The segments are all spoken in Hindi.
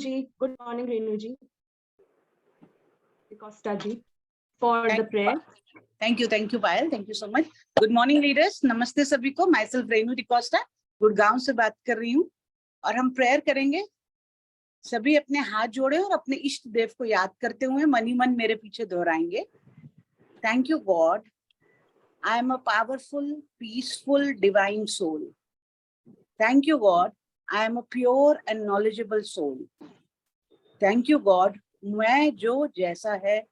ji. Good morning, Renu ji. Costa ji, for the prayer. Thank you, Payal. Thank you so much. Good morning, leaders. Namaste सभी को. Myself Renu D'Costa, गुड़गांव से बात कर रही हूँ और हम प्रेयर करेंगे. सभी अपने हाथ जोड़े और अपने इष्ट देव को याद करते हुए मन ही मन मेरे पीछे दोहराएंगे. Thank you, God. I am a powerful, peaceful, divine soul. Thank you, God. I am a pure and knowledgeable soul. Thank you, God. मैं जो जैसा है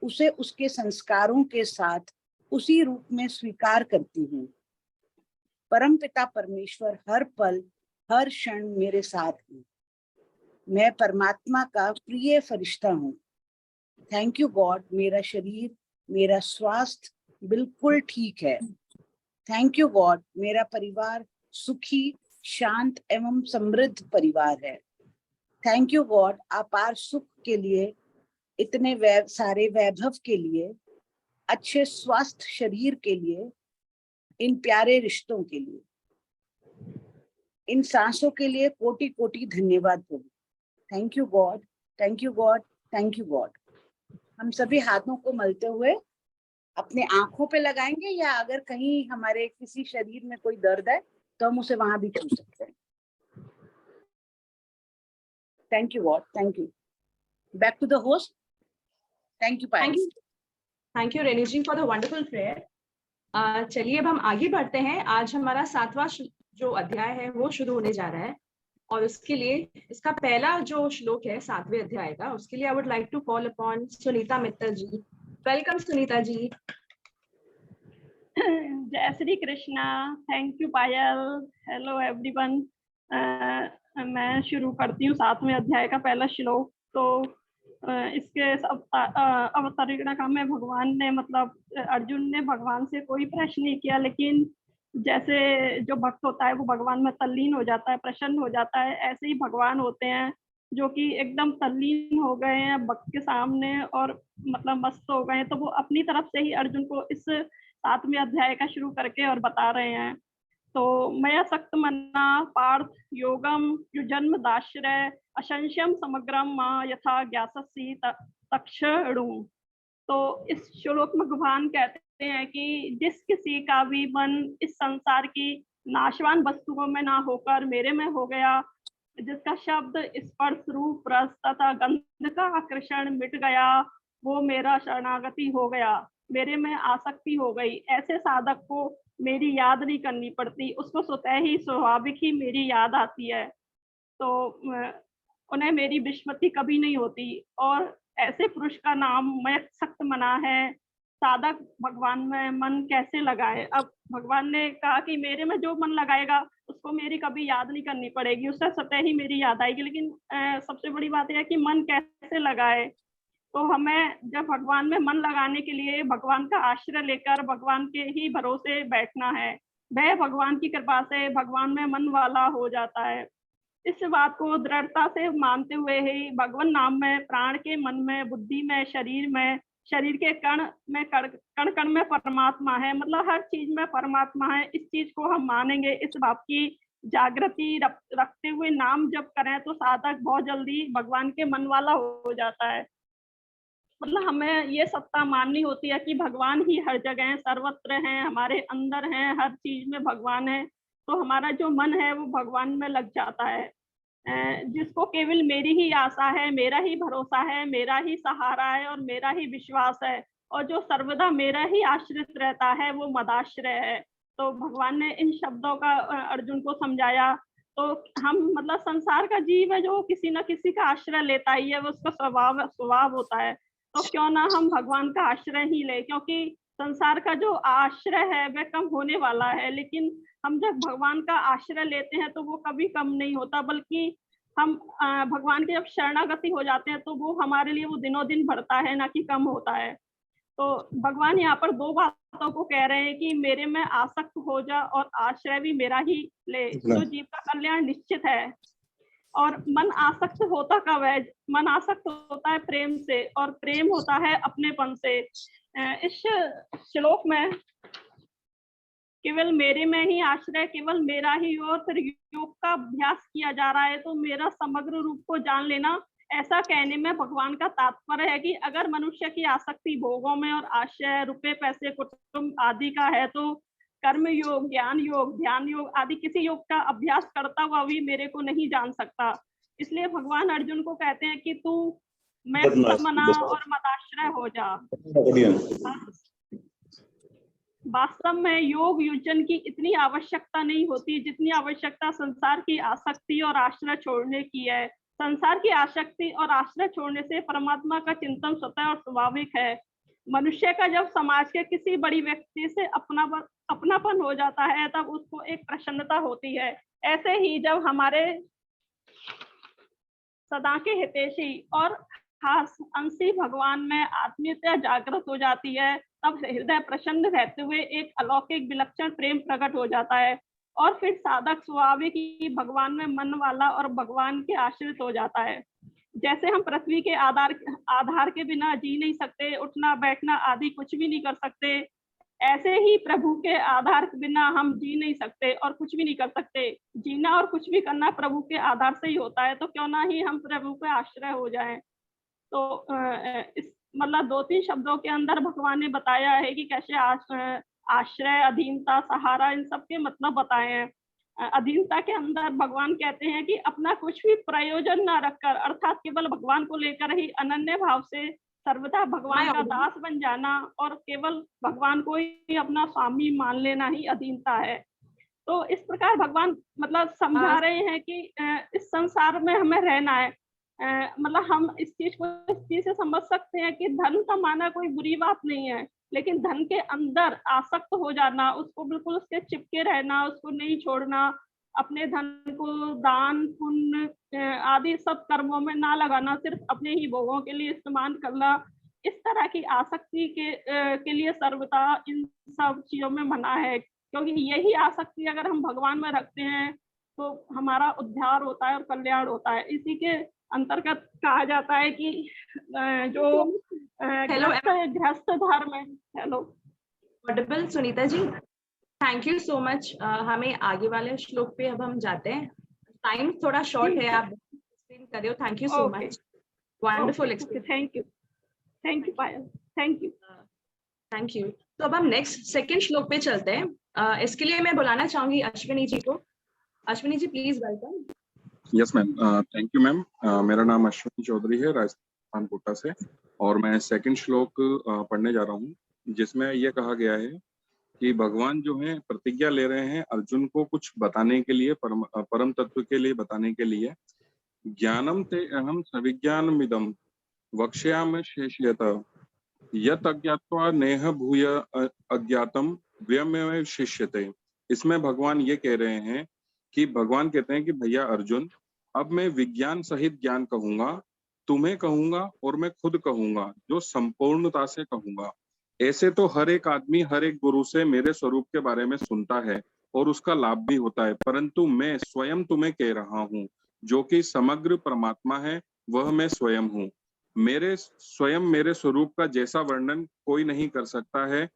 उसे उसके संस्कारों के साथ उसी रूप में स्वीकार करती हूँ. परमपिता परमेश्वर हर पल हर क्षण मेरे साथ है. मैं परमात्मा का प्रिय फरिश्ता हूँ. Thank you God. मेरा शरीर, मेरा स्वास्थ्य बिल्कुल ठीक है. Thank you God. मेरा परिवार सुखी, शांत एवं समृद्ध परिवार है. Thank you God. अपार सुख के लिए, इतने सारे वैभव के लिए, अच्छे स्वास्थ्य शरीर के लिए, इन प्यारे रिश्तों के लिए, इन सांसों के लिए कोटि कोटि धन्यवाद प्रभु. Thank you God. Thank you God. Thank you God. हम सभी हाथों को मलते हुए अपने आंखों पे लगाएंगे या अगर कहीं हमारे किसी शरीर में कोई दर्द है तो हम उसे वहां भी छू सकते हैं. Thank you God. Thank you. Back to the host. Thank you Payal. Thank you Renu ji for the wonderful prayer. चलिए अब हम आगे बढ़ते हैं. आज हमारा 7वां जो अध्याय है वो शुरू होने जा रहा है और उसके लिए इसका पहला जो श्लोक है 7वें अध्याय का, उसके लिए I would like to call upon Sunita Mittal ji. Welcome Sunita ji. जय Shri Krishna. Thank you Payal. Hello everyone. मैं शुरू करती हूँ 7वें अध्याय का पहला श्लोक. तो इसके अवतरणा में भगवान ने मतलब अर्जुन ने भगवान से कोई प्रश्न नहीं किया, लेकिन जैसे जो भक्त होता है वो भगवान में तल्लीन हो जाता है, प्रसन्न हो जाता है, ऐसे ही भगवान होते हैं जो कि एकदम तल्लीन हो गए हैं भक्त के सामने और मतलब मस्त हो गए हैं. तो वो अपनी तरफ से ही अर्जुन को इस 7वें अध्याय का शुरू करके और बता रहे हैं. तो मया सक्त मना पार्थ योगम युजन्म दाश्रय असंशयम समग्रम मां यथा ज्ञाससी तक्षणु. तो इस श्लोक में भगवान कहते हैं कि जिस किसी का भी मन इस संसार की नाशवान वस्तुओं में ना होकर मेरे में हो गया, जिसका शब्द स्पर्श रूप रस तथा गंध का आकर्षण मिट गया, वो मेरा शरणागति हो गया, मेरे में आसक्ति हो गई. ऐसे साधक को मेरी याद नहीं करनी पड़ती, उसको स्वतः ही स्वाभाविक ही मेरी याद आती है. तो उन्हें मेरी विस्मृति कभी नहीं होती. और ऐसे पुरुष का नाम मैं सख्त मना है. साधक भगवान में मन कैसे लगाए. अब भगवान ने कहा कि मेरे में जो मन लगाएगा उसको मेरी कभी याद नहीं करनी पड़ेगी, उससे स्वतः ही मेरी याद आएगी. लेकिन सबसे बड़ी बात यह है कि मन कैसे लगाए. तो हमें जब भगवान में मन लगाने के लिए भगवान का आश्रय लेकर भगवान के ही भरोसे बैठना है. वह भगवान की कृपा से भगवान में मन वाला हो जाता है. इस बात को दृढ़ता से मानते हुए ही भगवान नाम में, प्राण के मन में, बुद्धि में, शरीर में, शरीर के कण में, कण कण में परमात्मा है. मतलब हर चीज में परमात्मा है. इस चीज को हम मानेंगे, इस बात की जागृति रखते हुए नाम जप करें तो साधक बहुत जल्दी भगवान के मन वाला हो जाता है. मतलब हमें ये सत्ता माननी होती है कि भगवान ही हर जगह है, सर्वत्र हैं, हमारे अंदर हैं, हर चीज में भगवान है. तो हमारा जो मन है वो भगवान में लग जाता है. जिसको केवल मेरी ही आशा है, मेरा ही भरोसा है, मेरा ही सहारा है और मेरा ही विश्वास है, और जो सर्वदा मेरा ही आश्रित रहता है वो मदाश्रय है. तो भगवान ने इन शब्दों का अर्जुन को समझाया. तो हम मतलब संसार का जीव है जो किसी न किसी का आश्रय लेता ही है, वो उसका स्वभाव होता है. तो क्यों ना हम भगवान का आश्रय ही ले, क्योंकि संसार का जो आश्रय है वह कम होने वाला है. लेकिन हम जब भगवान का आश्रय लेते हैं तो वो कभी कम नहीं होता, बल्कि हम भगवान के जब शरणागति हो जाते हैं तो वो हमारे लिए वो दिनों दिन बढ़ता है, ना कि कम होता है. तो भगवान यहाँ पर 2 बातों को कह रहे हैं कि मेरे में आसक्त हो जा और आश्रय भी मेरा ही ले, तो जीव का कल्याण निश्चित है. और मन आसक्त होता कब है. मन आसक्त होता है प्रेम से, और प्रेम होता है अपनेपन से. इस श्लोक में केवल मेरे में ही आश्रय, केवल मेरा ही और फिर योग का अभ्यास किया जा रहा है तो मेरा समग्र रूप को जान लेना। ऐसा कहने में भगवान का तात्पर्य है कि अगर मनुष्य की आसक्ति भोगों में और आशय, रुपए, पैसे, कुटुंब आदि का है तो कर्म योग, ज्ञान योग, ध्यान योग आदि किसी योग का अभ्यास करता हुआ भी मेरे को नहीं जान सकता। इसलिए भगवान अर्जुन को कहते हैं कि तू मैं मना और मदाश्रय हो जा। वास्तव में योग योजन की इतनी आवश्यकता नहीं होती जितनी आवश्यकता संसार की आसक्ति और आश्रय छोड़ने की है। संसार की आसक्ति और आश्रय छोड़ने से परमात्मा का चिंतन स्वतः और स्वाभाविक है। मनुष्य का जब समाज के किसी बड़ी व्यक्ति से अपनापन हो जाता है तब उसको एक प्रसन्नता होती है। ऐसे ही जब हमारे सदा के हितैषी और खास अंशी भगवान में आत्मीयता जागृत हो जाती है तब हृदय प्रसन्न रहते हुए एक अलौकिक विलक्षण प्रेम प्रकट हो जाता है और फिर साधक स्वाभाविक ही भगवान में मन वाला और भगवान के आश्रित हो जाता है। जैसे हम पृथ्वी के आधार के बिना जी नहीं सकते, उठना बैठना आदि कुछ भी नहीं कर सकते, ऐसे ही प्रभु के आधार के बिना हम जी नहीं सकते और कुछ भी नहीं कर सकते। जीना और कुछ भी करना प्रभु के आधार से ही होता है, तो क्यों ना ही हम प्रभु के आश्रय हो जाएं। तो इस मतलब 2-3 शब्दों के अंदर भगवान ने बताया है कि कैसे आश्रय, अधीनता, सहारा, इन सब के मतलब बताए हैं। अधीनता के अंदर भगवान कहते हैं कि अपना कुछ भी प्रयोजन ना रखकर अर्थात केवल भगवान को लेकर ही अनन्य भाव से सर्वथा भगवान का दास बन जाना और केवल भगवान को ही अपना स्वामी मान लेना ही अधीनता है। तो इस प्रकार भगवान मतलब समझा रहे हैं कि इस संसार में हमें रहना है। मतलब हम इस चीज से समझ सकते हैं कि धन कमाना कोई बुरी बात नहीं है, लेकिन धन के अंदर आसक्त हो जाना, उसको बिल्कुल उसके चिपके रहना, उसको नहीं छोड़ना, अपने धन को दान पुण्य आदि सब कर्मों में ना लगाना, सिर्फ अपने ही भोगों के लिए इस्तेमाल करना, इस तरह की आसक्ति के लिए सर्वथा इन सब चीजों में मना है। क्योंकि यही आसक्ति अगर हम भगवान में रखते हैं तो हमारा उद्धार होता है और कल्याण होता है। इसी के अंतर्गत कहा जाता है कि जो गृहस्थ धर्म है। Hello audible Sunita ji, thank you so much. हमें आगे वाले श्लोक पे अब हम जाते हैं, टाइम थोड़ा शॉर्ट है, आप एक्सप्लेन कर रहे हो। Thank you so much, wonderful explain. Thank you Payal, thank you. Thank you. तो अब हम नेक्स्ट सेकंड श्लोक पे चलते हैं। इसके लिए मैं बुलाना चाहूंगी अश्विनी जी को। Ashwini ji please welcome. Yes ma'am, thank you ma'am. मेरा नाम अश्विनी चौधरी है, राजस्थान कोटा से, और मैं सेकंड श्लोक पढ़ने जा रहा हूँ, जिसमें यह कहा गया है कि भगवान जो है प्रतिज्ञा ले रहे हैं अर्जुन को कुछ बताने के लिए, परम तत्व के लिए बताने के लिए। ज्ञानम ते अहम सविज्ञानमिदं वक्ष्यामि शेषयत यत् अज्ञात्वा नेह भूय अज्ञातम व्यमेव शिष्यते। इसमें भगवान ये कह रहे हैं कि भगवान कहते हैं कि भैया अर्जुन, अब मैं विज्ञान सहित ज्ञान कहूंगा, तुम्हें कहूंगा और मैं खुद कहूंगा, जो संपूर्णता से कहूंगा। ऐसे तो हर एक आदमी हर एक गुरु से मेरे स्वरूप के बारे में सुनता है और उसका लाभ भी होता है, परंतु मैं स्वयं तुम्हें कह रहा हूँ, जो कि समग्र परमात्मा है वह मैं स्वयं हूँ। मेरे स्वरूप का जैसा वर्णन कोई नहीं कर सकता है,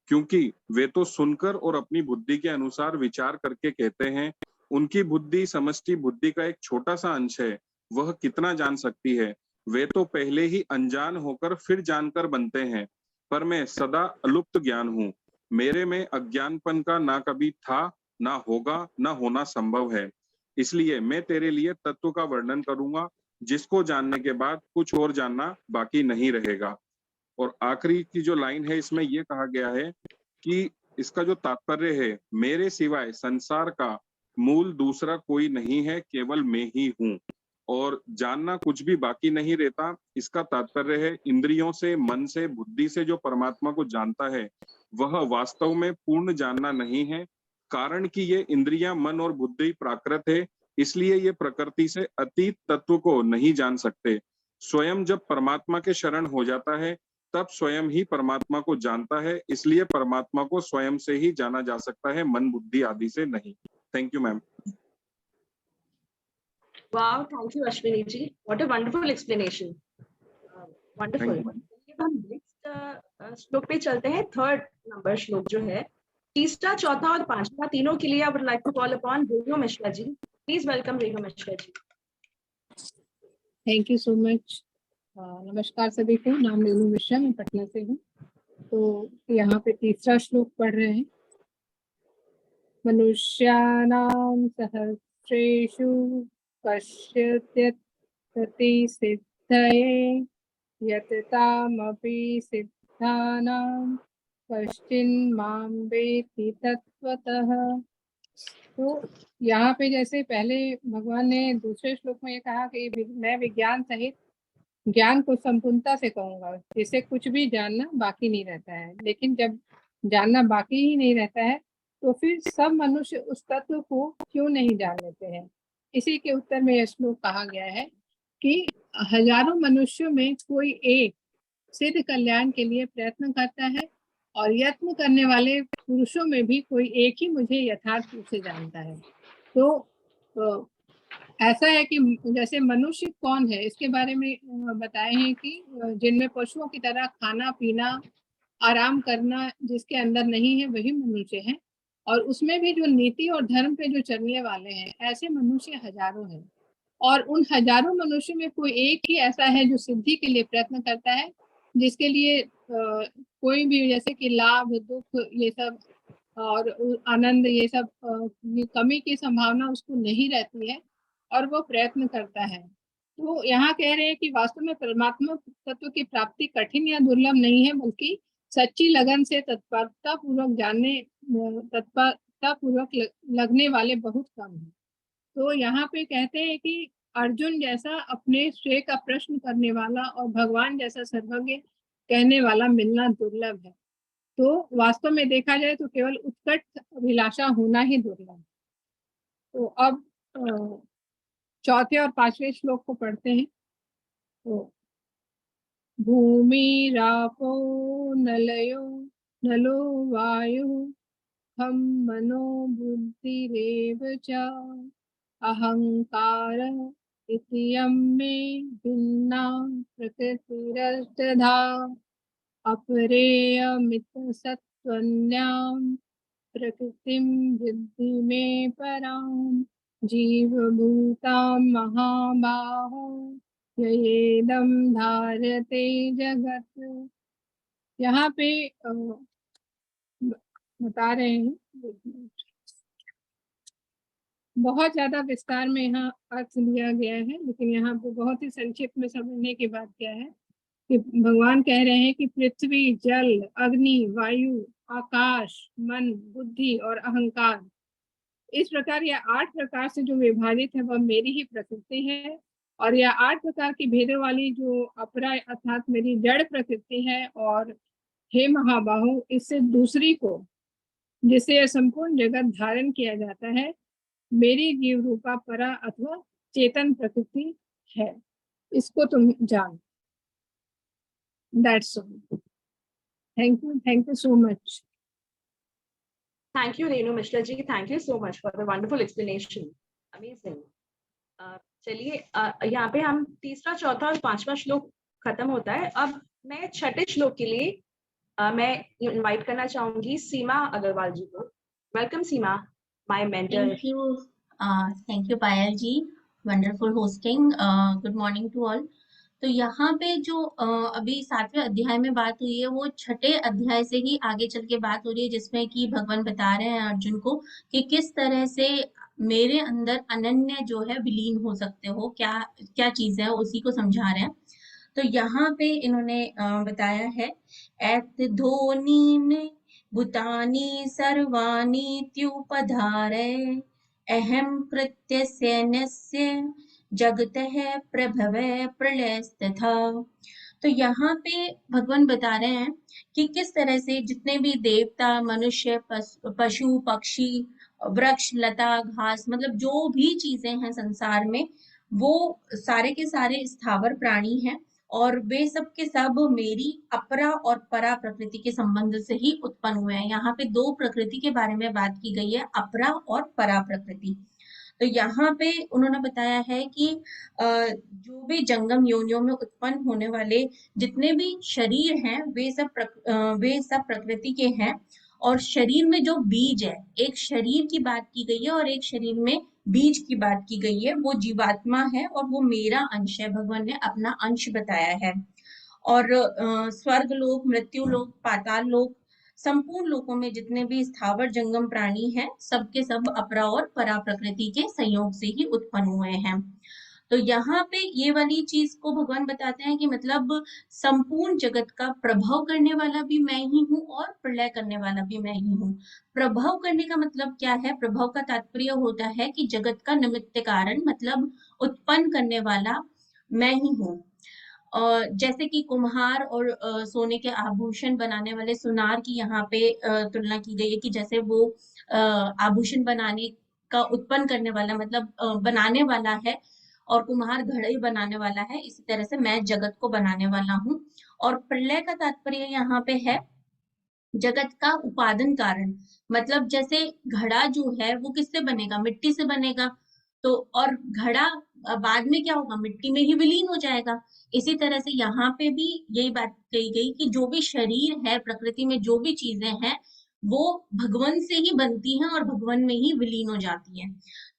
क्योंकि वे तो सुनकर और अपनी बुद्धि के अनुसार विचार करके कहते हैं। उनकी बुद्धि समष्टि बुद्धि का एक छोटा सा अंश है, वह कितना जान सकती है। वे तो पहले ही अनजान होकर फिर जानकर बनते हैं, पर मैं सदा अलुप्त ज्ञान हूँ। मेरे में अज्ञानपन का ना कभी था, ना होगा, ना होना संभव है। इसलिए मैं तेरे लिए तत्व का वर्णन करूंगा, जिसको जानने के बाद कुछ और जानना बाकी नहीं रहेगा। और आखिरी की जो लाइन है इसमें यह कहा गया है कि इसका जो तात्पर्य है, मेरे सिवाय संसार का मूल दूसरा कोई नहीं है, केवल मैं ही हूँ, और जानना कुछ भी बाकी नहीं रहता। इसका तात्पर्य है इंद्रियों से, मन से, बुद्धि से जो परमात्मा को जानता है वह वास्तव में पूर्ण जानना नहीं है, कारण कि ये इंद्रियां, मन और बुद्धि प्राकृत है, इसलिए ये प्रकृति से अतीत तत्व को नहीं जान सकते। स्वयं जब परमात्मा के शरण हो जाता है तब स्वयं ही परमात्मा को जानता है, इसलिए परमात्मा को स्वयं से ही जाना जा सकता है, मन बुद्धि आदि से नहीं। Thank you ma'am. Wow, thank you Ashwini ji, what a wonderful explanation, wonderful. हम नेक्स्ट श्लोक पे चलते हैं, थर्ड नंबर श्लोक जो है तीसरा, चौथा और पांचवा तीनों के लिए I would like to call upon Renu Mishra ji. Please welcome Renu Mishra ji. Thank you so much. नमस्कार सभी को, नाम रेणु मिश्रा, मैं पटना से हूँ। तो यहाँ पे तीसरा श्लोक पढ़ रहे हैं। मनुष्याणां सहस्रेषु कश्चित् सिद्धये यततामपि सिद्धानां कश्चिन्मां वेत्ति तत्त्वतः। तो यहाँ पे जैसे पहले भगवान ने दूसरे श्लोक में ये कहा कि मैं विज्ञान सहित ज्ञान को संपूर्णता से कहूंगा, जिससे कुछ भी जानना बाकी नहीं रहता है। लेकिन जब जानना बाकी ही नहीं रहता है तो फिर सब मनुष्य उस तत्व को क्यों नहीं जान लेते हैं। इसी के उत्तर में यह श्लोक कहा गया है कि हजारों मनुष्यों में कोई एक सिद्ध कल्याण के लिए प्रयत्न करता है, और यत्न करने वाले पुरुषों में भी कोई एक ही मुझे यथार्थ रूप से जानता है। तो ऐसा है कि जैसे मनुष्य कौन है इसके बारे में बताए हैं कि जिनमें पशुओं की तरह खाना पीना आराम करना जिसके अंदर नहीं है वही मनुष्य है, और उसमें भी जो नीति और धर्म पे जो चलने वाले हैं ऐसे मनुष्य हजारों हैं। और उन हजारों मनुष्य में कोई एक ही ऐसा है जो सिद्धि के लिए प्रयत्न करता है, जिसके लिए कोई भी जैसे कि लाभ दुख ये सब और आनंद ये सब कमी की संभावना उसको नहीं रहती है और वो प्रयत्न करता है। तो यहाँ कह रहे हैं कि वास्तव में परमात्मा तत्व की प्राप्ति कठिन या दुर्लभ नहीं है, बल्कि सच्ची लगन से तत्परता पूर्वक लगने वाले बहुत कम है। तो यहाँ पे कहते हैं कि अर्जुन जैसा अपने श्रेय का प्रश्न करने वाला और भगवान जैसा सर्वज्ञ कहने वाला मिलना दुर्लभ है। तो वास्तव में देखा जाए तो केवल उत्कट अभिलाषा होना ही दुर्लभ। तो अब चौथे और पांचवें श्लोक को पढ़ते हैं। तो भूमि रापो नलो वायु हम मनो बुद्धिरेव च अहंकार इत्ययं मे भिन्ना प्रकृतिरष्टधा अपरेयमित सत्त्वन्यां प्रकृतिं विद्धि मे परां जीवभूतां महाबाहो ययेदं धार्यते जगत्। यहाँ पे बता रहे हैं, बहुत ज्यादा विस्तार में यहाँ अर्थ लिया गया है, लेकिन यहाँ पे बहुत ही संक्षिप्त में समझने की बात क्या है कि भगवान कह रहे हैं कि पृथ्वी, जल, अग्नि, वायु, आकाश, मन, बुद्धि और अहंकार, इस प्रकार यह 8 प्रकार से जो विभाजित है वह मेरी ही प्रकृति है। और यह 8 प्रकार की भेदों वाली जो अपरा अर्थात मेरी जड़ प्रकृति है, और हे महाबाहु, इससे दूसरी को जिससे यह संपूर्ण जगत धारण किया जाता है मेरी जीव रूपा परा अथवा चेतन प्रकृति है, इसको तुम जान। That's all. Thank you so much. Thank you Renu Mishra ji, thank you so much for the wonderful explanation. Amazing. चलिए यहाँ पे हम तीसरा, चौथा और पांचवा श्लोक खत्म होता है। अब मैं छठे श्लोक के लिए मैं इनवाइट करना चाहूंगी सीमा अग्रवाल जी को। Welcome Seema, my mentor. Thank you Payal ji, wonderful hosting. Good morning to all. तो यहाँ पे जो अभी 7वें अध्याय में बात हुई है वो छठे अध्याय से ही आगे चल के बात हो रही है, जिसमें कि भगवान बता रहे हैं अर्जुन को कि किस तरह से मेरे अंदर अनन्य जो है विलीन हो सकते हो, क्या क्या चीज है, उसी को समझा रहे हैं। तो यहाँ पे इन्होंने बताया है एत धोनीन भूतानि सर्वाणि त्युपधारे अहम प्रत्यस्य जगतः प्रभवः प्रलयस्तथा। तो यहाँ पे भगवान बता रहे हैं कि किस तरह से जितने भी देवता, मनुष्य, पशु, पक्षी, वृक्ष, लता, घास, मतलब जो भी चीजें हैं संसार में, वो सारे के सारे स्थावर प्राणी हैं और वे सब के सब मेरी अपरा और परा प्रकृति के संबंध से ही उत्पन्न हुए हैं। यहाँ पे 2 प्रकृति के बारे में बात की गई है, अपरा और परा प्रकृति। तो यहाँ पे उन्होंने बताया है कि जो भी जंगम योनियों में उत्पन्न होने वाले जितने भी शरीर हैं वे सब प्रकृति के हैं, और शरीर में जो बीज है, एक शरीर की बात की गई है और एक शरीर में बीज की बात की गई है, वो जीवात्मा है और वो मेरा अंश है, भगवान ने अपना अंश बताया है। और स्वर्ग लोक, मृत्यु लोक, पाताल लोक, संपूर्ण लोकों में जितने भी स्थावर जंगम प्राणी हैं, सबके सब अपरा और परा प्रकृति के संयोग से ही उत्पन्न हुए हैं। तो यहाँ पे ये वाली चीज को भगवान बताते हैं कि मतलब संपूर्ण जगत का प्रभाव करने वाला भी मैं ही हूँ और प्रलय करने वाला भी मैं ही हूँ। प्रभाव करने का मतलब क्या है? प्रभाव का तात्पर्य होता है कि जगत का निमित्त कारण, मतलब उत्पन्न करने वाला मैं ही हूँ। जैसे कि कुम्हार और सोने के आभूषण बनाने वाले सुनार की यहाँ पे तुलना की गई है कि जैसे वो आभूषण बनाने का उत्पन्न करने वाला, मतलब बनाने वाला है, और कुम्हार घड़े बनाने वाला है, इसी तरह से मैं जगत को बनाने वाला हूँ। और प्रलय का तात्पर्य यहाँ पे है जगत का उपादान कारण, मतलब जैसे घड़ा जो है वो किससे बनेगा? मिट्टी से बनेगा। तो और घड़ा बाद में क्या होगा? मिट्टी में ही विलीन हो जाएगा। इसी तरह से यहाँ पे भी यही बात कही गई कि जो भी शरीर है, प्रकृति में जो भी चीजें हैं, वो भगवान से ही बनती हैं और भगवान में ही विलीन हो जाती हैं।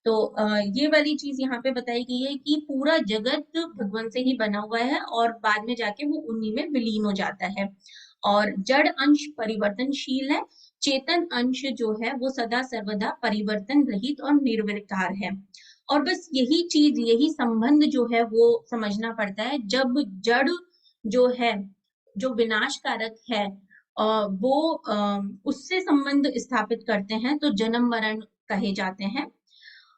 तो ये वाली चीज यहाँ पे बताई गई है कि पूरा जगत भगवान से ही बना हुआ है और बाद में जाके वो उन्हीं में विलीन हो जाता है। और जड़ अंश परिवर्तनशील है, चेतन अंश जो है वो सदा सर्वदा परिवर्तन रहित और निर्विकार है। और बस यही चीज, यही संबंध जो है वो समझना पड़ता है। जब जड़ जो है, जो विनाशकारक है, वो उससे संबंध स्थापित करते हैं तो जन्म मरण कहे जाते हैं।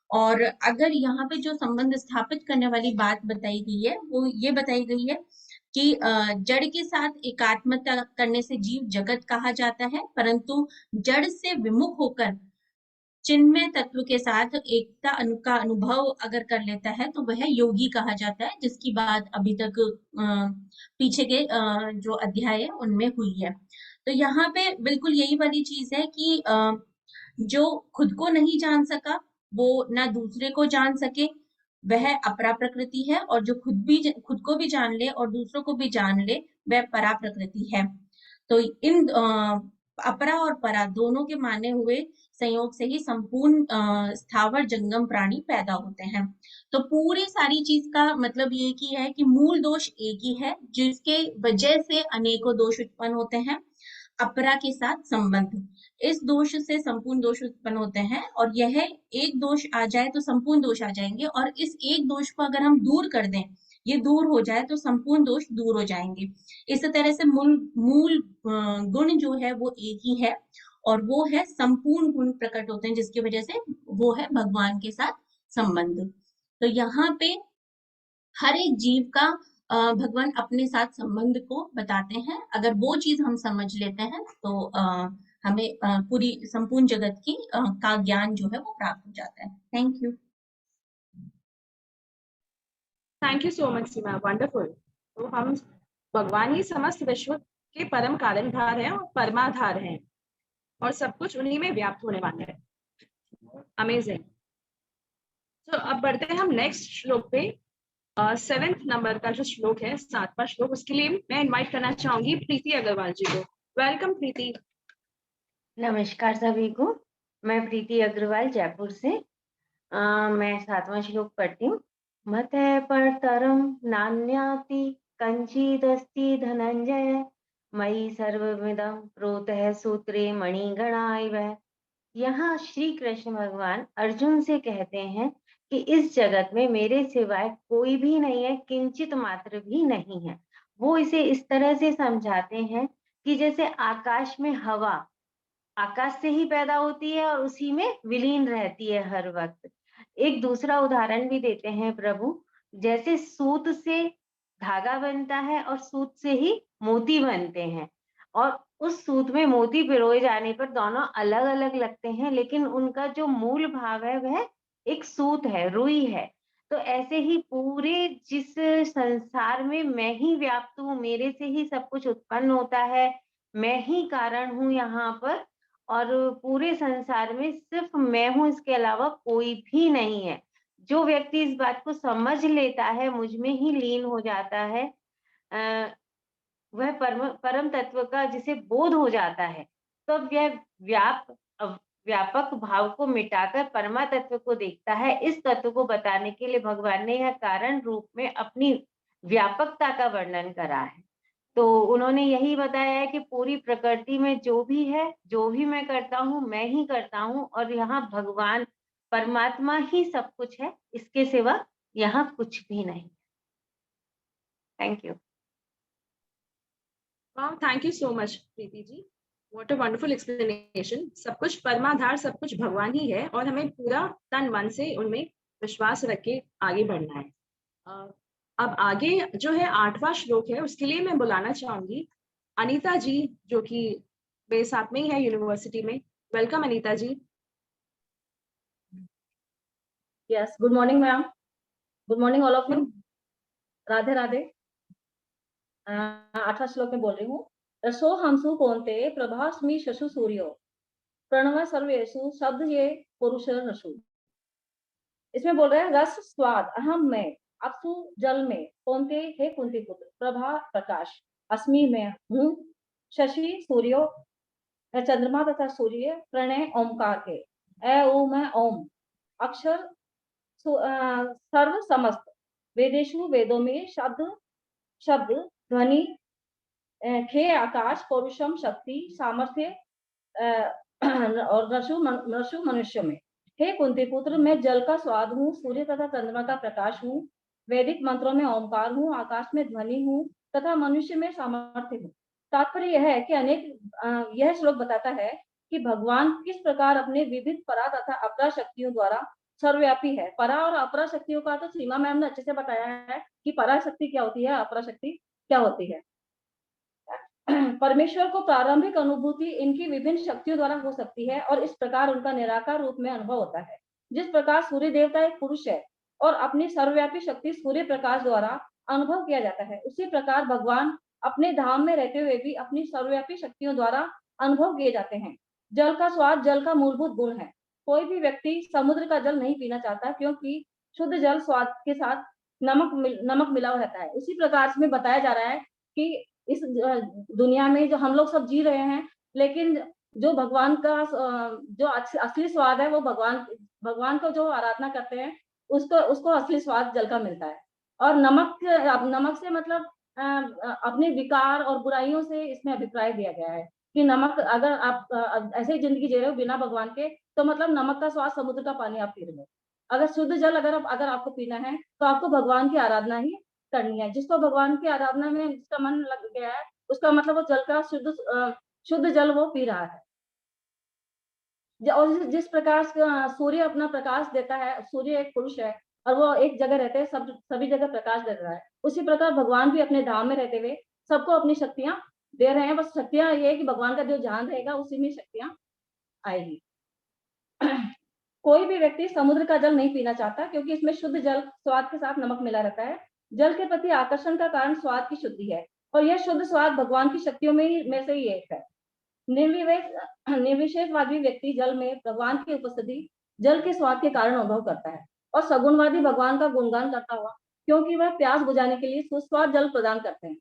और अगर यहाँ पे जो संबंध स्थापित करने वाली बात बताई गई है, वो ये बताई गई है कि जड़ के साथ एकात्मता करने से जीव जगत कहा जाता है, परंतु जड़ से विमुख होकर चिन्मय तत्व के साथ एकता का अनुभव अगर कर लेता है तो वह योगी कहा जाता है, जिसकी बात अभी तक पीछे के जो अध्याय है उनमें हुई है। तो यहाँ पे बिल्कुल यही वाली चीज है कि जो खुद को नहीं जान सका वो ना दूसरे को जान सके, वह अपरा प्रकृति है, और जो खुद को भी जान ले और दूसरों को भी जान ले, वह परा प्रकृति है। तो इन अपरा और परा दोनों के माने हुए संयोग से ही संपूर्ण स्थावर जंगम प्राणी पैदा होते हैं। तो पूरी सारी चीज का मतलब ये की है कि मूल दोष एक ही है, जिसके वजह से अनेकों दोष उत्पन्न होते हैं। अपरा के साथ संबंध, इस दोष से संपूर्ण दोष उत्पन्न होते हैं, और यह एक दोष आ जाए तो संपूर्ण दोष आ जाएंगे, और इस एक दोष को अगर हम दूर कर दें, ये दूर हो जाए तो संपूर्ण दोष दूर हो जाएंगे। इस तरह से मूल गुण जो है वो एक ही है, और वो है संपूर्ण गुण प्रकट होते हैं, जिसकी वजह से वो है भगवान के साथ संबंध। तो यहाँ पे हर एक जीव का भगवान अपने साथ संबंध को बताते हैं। अगर वो चीज हम समझ लेते हैं तो हमें पूरी संपूर्ण जगत की का ज्ञान जो है वो प्राप्त हो जाता है। Thank you. Thank you so much Seema, wonderful. तो हम भगवान ही समस्त विश्व के परम कारणधार हैं और परमाधार हैं, और सब कुछ उन्हीं में व्याप्त होने वाले हैं। अमेजिंग। तो अब बढ़ते हैं हम नेक्स्ट श्लोक पे। 7th नंबर का जो श्लोक है, 7वां श्लोक, उसके लिए मैं इनवाइट करना चाहूंगी प्रीति अग्रवाल जी को। वेलकम प्रीति। नमस्कार सभी को, मैं प्रीति अग्रवाल जयपुर से। मैं 7वां श्लोक पढ़ती हूँ। मते परतरम नान्याति कंचिदस्ति धनंजय, मयि सर्वमिदं प्रोतः सूत्रे मणिगणा इव। यहाँ श्री कृष्ण भगवान अर्जुन से कहते हैं कि इस जगत में मेरे सिवाय कोई भी नहीं है, किंचित मात्र भी नहीं है। वो इसे इस तरह से समझाते हैं कि जैसे आकाश में हवा आकाश से ही पैदा होती है और उसी में विलीन रहती है हर वक्त। एक दूसरा उदाहरण भी देते हैं प्रभु, जैसे सूत से धागा बनता है और सूत से ही मोती बनते हैं, और उस सूत में मोती पिरोए जाने पर दोनों अलग अलग लगते हैं, लेकिन उनका जो मूल भाव है वह एक सूत है, रुई है। तो ऐसे ही पूरे जिस संसार में मैं ही व्याप्त हूँ, मेरे से ही सब कुछ उत्पन्न होता है, मैं ही कारण हूँ यहाँ पर, और पूरे संसार में सिर्फ मैं हूँ, इसके अलावा कोई भी नहीं है। जो व्यक्ति इस बात को समझ लेता है, मुझ में ही लीन हो जाता है, वह परम तत्व का जिसे बोध हो जाता है, तब यह व्यापक भाव को मिटाकर परमा तत्व को देखता है। इस तत्व को बताने के लिए भगवान ने यह कारण रूप में अपनी व्यापकता का वर्णन करा है। तो उन्होंने यही बताया है कि पूरी प्रकृति में जो भी है, जो भी मैं करता हूँ, मैं ही करता हूँ, और यहाँ भगवान परमात्मा ही सब कुछ है, इसके सिवा यहाँ कुछ भी नहीं। Thank you. Wow, thank you so much, Preeti ji. What a wonderful explanation. सब कुछ परमाधार, सब कुछ भगवान ही है और हमें पूरा तन मन से उनमें विश्वास रख के आगे बढ़ना है। अब आगे जो है 8वां श्लोक है, उसके लिए मैं बुलाना चाहूंगी अनीता जी, जो कि मेरे साथ में ही है यूनिवर्सिटी में। Welcome Anita ji. Yes, good morning ma'am, good morning all of you. Radhe Radhe. 8वां श्लोक में बोल रही हूँ। रसो हमसु कौन्ते प्रभास्मि शशु सूर्यो प्रणव सर्वेषु शब्द ये पुरुष रसु। इसमें बोल रहे हैं रस स्वाद अहम में, अपसु जल में, कौन्ते हे कुंती पुत्र, प्रभा प्रकाश, अस्मि में हूँ, शशि सूर्यो चंद्रमा तथा सूर्य, प्रणय ओमकार के, ए ओम है ओम, अक्षर सर्व समस्त, वेदेशु वेदों में, शब्द ध्वनि, खे आकाश, पौरुषम शक्ति सामर्थ्य, और रसु मनुष्य में। हे कुंती पुत्र, मैं जल का स्वाद हूँ, सूर्य तथा चंद्रमा का प्रकाश हूँ, वैदिक मंत्रों में ओमकार हूँ, आकाश में ध्वनि हूँ तथा मनुष्य में सामर्थ्य हूँ। तात्पर्य यह है कि यह श्लोक बताता है कि भगवान किस प्रकार अपने विविध परा तथा अपरा शक्तियों द्वारा सर्वव्यापी है। परा और अपरा शक्तियों का तो सीमा मैम ने अच्छे से बताया है कि परा शक्ति क्या होती है, अपरा शक्ति क्या होती है। परमेश्वर को प्रारंभिक अनुभूति इनकी विभिन्न शक्तियों द्वारा हो सकती है और इस प्रकार उनका निराकार रूप में अनुभव होता है। जिस प्रकार सूर्य देवता एक पुरुष है और अपनी सर्वव्यापी शक्ति सूर्य प्रकाश द्वारा अनुभव किया जाता है, उसी प्रकार भगवान अपने धाम में रहते हुए भी अपनी सर्वव्यापी शक्तियों द्वारा अनुभव किए जाते हैं। जल का स्वाद जल का मूलभूत गुण है। कोई भी व्यक्ति समुद्र का जल नहीं पीना चाहता, क्योंकि शुद्ध जल स्वाद के साथ नमक मिला हुआ रहता है। उसी प्रकार से बताया जा रहा है कि इस दुनिया में जो हम लोग सब जी रहे हैं, लेकिन जो भगवान का जो असली स्वाद है वो भगवान को जो आराधना करते हैं उसको असली स्वाद जल का मिलता है। और नमक से मतलब अपने विकार और बुराइयों से इसमें अभिप्राय दिया गया है कि नमक, अगर आप ऐसे ही जिंदगी जी रहे हो बिना भगवान के, तो मतलब नमक का स्वाद समुद्र का पानी आप पी रहे हो। अगर शुद्ध जल अगर आपको पीना है तो आपको भगवान की आराधना ही करनी है। जिसको भगवान की आराधना में जिसका मन लग गया है, उसका मतलब वो जल का शुद्ध जल वो पी रहा है। और जिस प्रकार सूर्य अपना प्रकाश देता है, सूर्य एक पुरुष है और वो एक जगह रहते हैं, सभी जगह प्रकाश दे रहा है, उसी प्रकार भगवान भी अपने धाम में रहते हुए सबको अपनी शक्तियां दे रहे हैं। बस शक्तियां ये है कि भगवान का जो ध्यान रहेगा उसी में शक्तियां आएगी। कोई भी व्यक्ति समुद्र का जल नहीं पीना चाहता, क्योंकि इसमें शुद्ध जल स्वाद के साथ नमक मिला रहता है। जल के प्रति आकर्षण का कारण स्वाद की शुद्धि है और यह शुद्ध स्वाद भगवान की शक्तियों में से ही एक है। निर्विशेषवादी व्यक्ति जल में भगवान की उपस्थिति जल के स्वाद के कारण अनुभव करता है और सगुणवादी भगवान का गुणगान करता हुआ, क्योंकि वह प्यास बुझाने के लिए सुस्वाद जल प्रदान करते हैं।